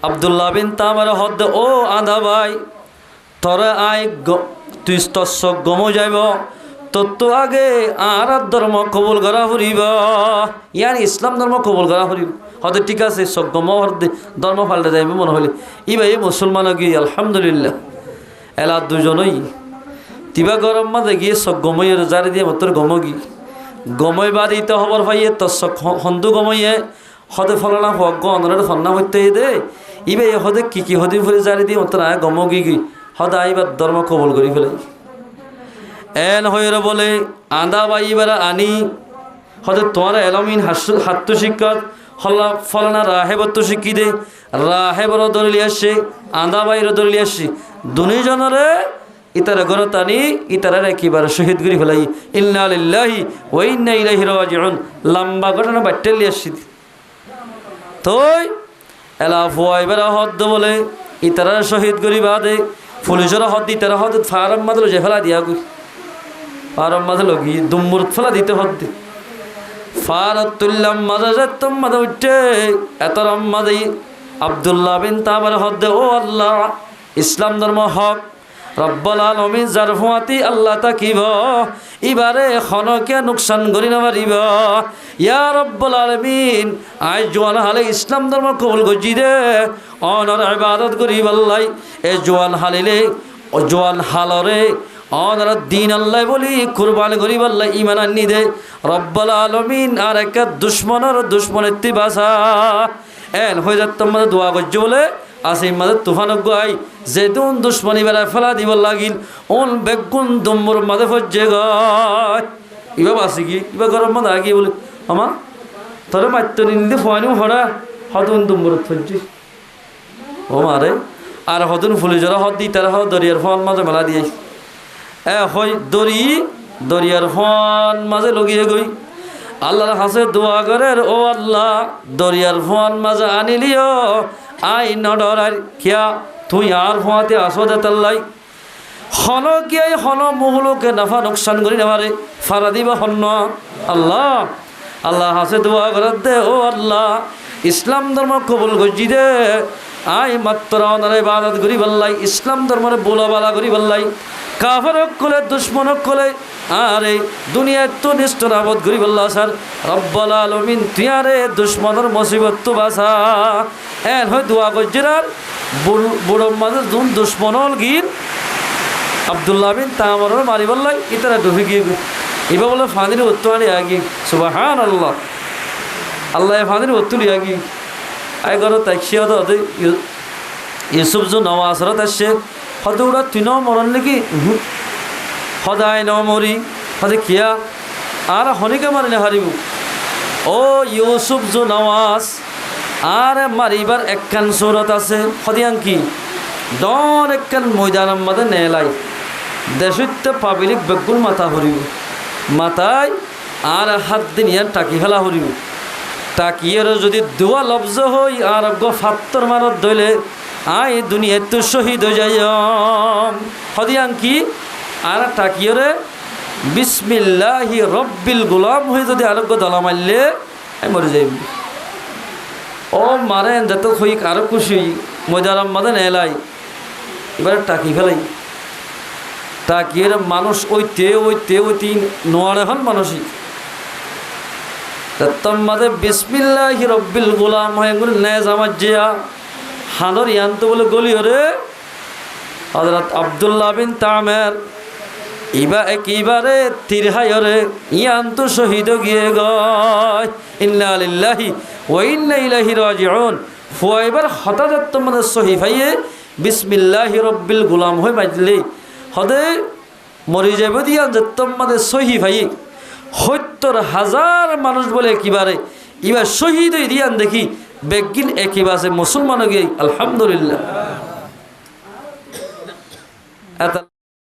[SPEAKER 1] আব্দুল্লাহ বিন তামের হদ ও আদা ভাই তোরা আয় তুই তোর সব গম যাইব তোর তো আগে আর ধর্ম কবুল করা ফুরিব ইয়ার ইসলাম ধর্ম কবুল করা ফুরিব হয়তো ঠিক আছে সব গম ধর্ম ফাল্টে যাইবে মনে হলে ইবা এই মুসলমান কি আলহামদুলিল্লাহ এলা দুজনই তিবা গরম মাঝে গিয়ে সব গমইয়ের জারি দিয়ে মতর গমগি গমই বাদিতে খবর পাইয়ে তোর সব হন্দু গমইয়ে হদে ফলনা হক গনের ফন্না হইতে দে ইবে হদে কি হদি ফুরে জারি দিয়ে মতর আয় গমগি গি হদা আইবার ধর্ম কবল করি ফেলে এন হইরে বলে আদা বাই এবার আনি হদে তোমার এলমিন হাত্তু শিক্ষক হল্লা ফলনা রাহেবত্ব শিক্ষি দে রাহেবর দলিলি আসে আদা বাইর দলিলি আসি দুজনরে ইতারা গরতানি ইতারা একেবারে শহীদ করি ফেলাই ইন্না লিল্লাহি ওয়া ইন্না ইলাইহি রাজিউন লম্বা ঘটনা বাট্টেলি আসি তোই এলা ফুয়াইবার হদ বলে ইতারা শহীদ করি বাদে পুলিশের হদ ইতারা হদ ফারাম মাদল যে ফেলা দিয়া গই ফারাম মাদল গি দুমুর ফেলা দিতে হদ দি ফারাতুল্লাম মাদাজাতুম মাদা উঠে এতরাম মাদি আব্দুল্লাহ বিন তামের হদ ও আল্লাহ ইসলাম ধর্ম হক রব্বুল আলামিন জারফাতি আল্লাহ তাকিব ইবারে খনকে নুকসান করি না পারিব ইয়া রব্বুল আলামিন আই জওয়ান হালে ইসলাম ধর্ম কবুল গজি দে অনর ইবাদত করি বল্লাই এ জওয়ান হালিলে ও জওয়ান হালরে অনর দিন আল্লাহ বলি কুরবান করি বল্লাই ঈমান আনি দে রব্বুল আলামিন আর এক দুশমনের তিবাসা এন হয়ে যাত তোমাদের দোয়া গজি বলে আসে মাদের তুফান গাই যেদিন দুশ্মনী বেলা ফেলা দিব লাগিল ওন বেগুন দম্বর মাঝে ফজে গায় ইবা বাসি কি ইবা গরম মাদা আগে বলে আমা তোরে মাত্র নিন্দে ফোয়ানি হরা হদুন দম্বর ফজি ও মারে আর হদুন ফুলি জরা হদ দি তারা হদ দরিয়ার ফোন মাঝে মেলা দিয়ে হয় দরিয়ার ফোন মাঝে লগিয়ে গই আল্লাহর হাসে দোয়া করে ও আল্লাহ দরিয়ার ফোন মাঝে আনিলিও আই নডর আর কিয়া তুই আর ফোঁয়াতে আসো দে তাল্লাই হন কিয়াই হন মুহলোকে নাফা নোকসান করি নেবারে ফারা দিবা হন্য আল্লাহ আল্লাহ হাসে দোয়া করে দে ও আল্লাহ ইসলাম ধর্ম কবুল গজি দে আই মাত্র অনারে ইবাদত করি বললাই ইসলাম ধর্মরে বোলা বালা করি বললাই কাফেরক কলে দুশ্মনক কলে আরে দুনিয়ায় তো নিষ্ঠুর আবদ গরিব আল্লাহ স্যার রব্বুল আলামিন তুই আরে দুশ্মনের মুসিবত তো বাসা এন হয় দোয়া গজ্জরার বুড়ো মাঝে দুন দুশ্মনল গির আব্দুল্লাহ বিন তামরর মারি বললাই ইতারা ডুবে গিয়ে এবার বলে ফানির উত্তরানি আগি সুবহান আল্লাহ আল্লাহ ফানির উত্তরি আগি আই ঘর তাইছিয়া তো ইউসুফ জু নওয়াজরত আসছে হয়তো ওরা তুই ন মরণ নাকি সদায় ন মরি হয়তো কিয়া আর হনিকে মারি না হারিব ও ইউসুফ জু নওয়াজ আর মারিবার একখান সুরত আছে সদিয়াং কি ডর একখান ময়দান মাদে নেলাই দেশিতে পাবলিক বেগুল মাথা হরিব মাথায় আর হাত দিন ইয়ার টাকি ফেলা হরিব টাকিয়ের যদি দোয়া লব্জ হই আর গো ফাত্তর মারত দইলে আই দুনিয়ায় তো শহীদ হয়ে যাই হদিয়াং কি আর টাকিয়রে বিসমিল্লাহি রব্বিল গোলাম হয়ে যদি আরোগ্য দলা মারলে আমি মরে যাই ও মারেন যত হই আরো খুশি ময়দারাম মাদেন এলাই এবারে টাকি ফেলাই টাকিয়ের মানুষ ওইতে নোয়ার এখন মানুষই মাদে বিসমিল্লাহি রব্বিল গোলাম হয়ে নে জামাত জিয়া হানর ইয়ান্ত বলে গলিয়রে হযরত আব্দুল্লাহ বিন তামের এবারে তিরহায়রে ইয়ান্ত শহীদ গিয়ে গয় ইন্না লিল্লাহি ওয়া ইন্না ইলাইহি রাজিউন ফুয়াইবার হঠাৎ মানে সহিফাইয়ে বিসমিল্লাহি রব্বিল গোলাম হয়ে বাজলে হদে মরি যাবে দিয়া যেতম মানে সহিফাই ৭০,০০০ মানুষ বলে একেবারে এবার শহীদ হয়ে দিয়ান দেখি বেগিন একেবারে মুসলমান গিয়ে আলহামদুলিল্লাহ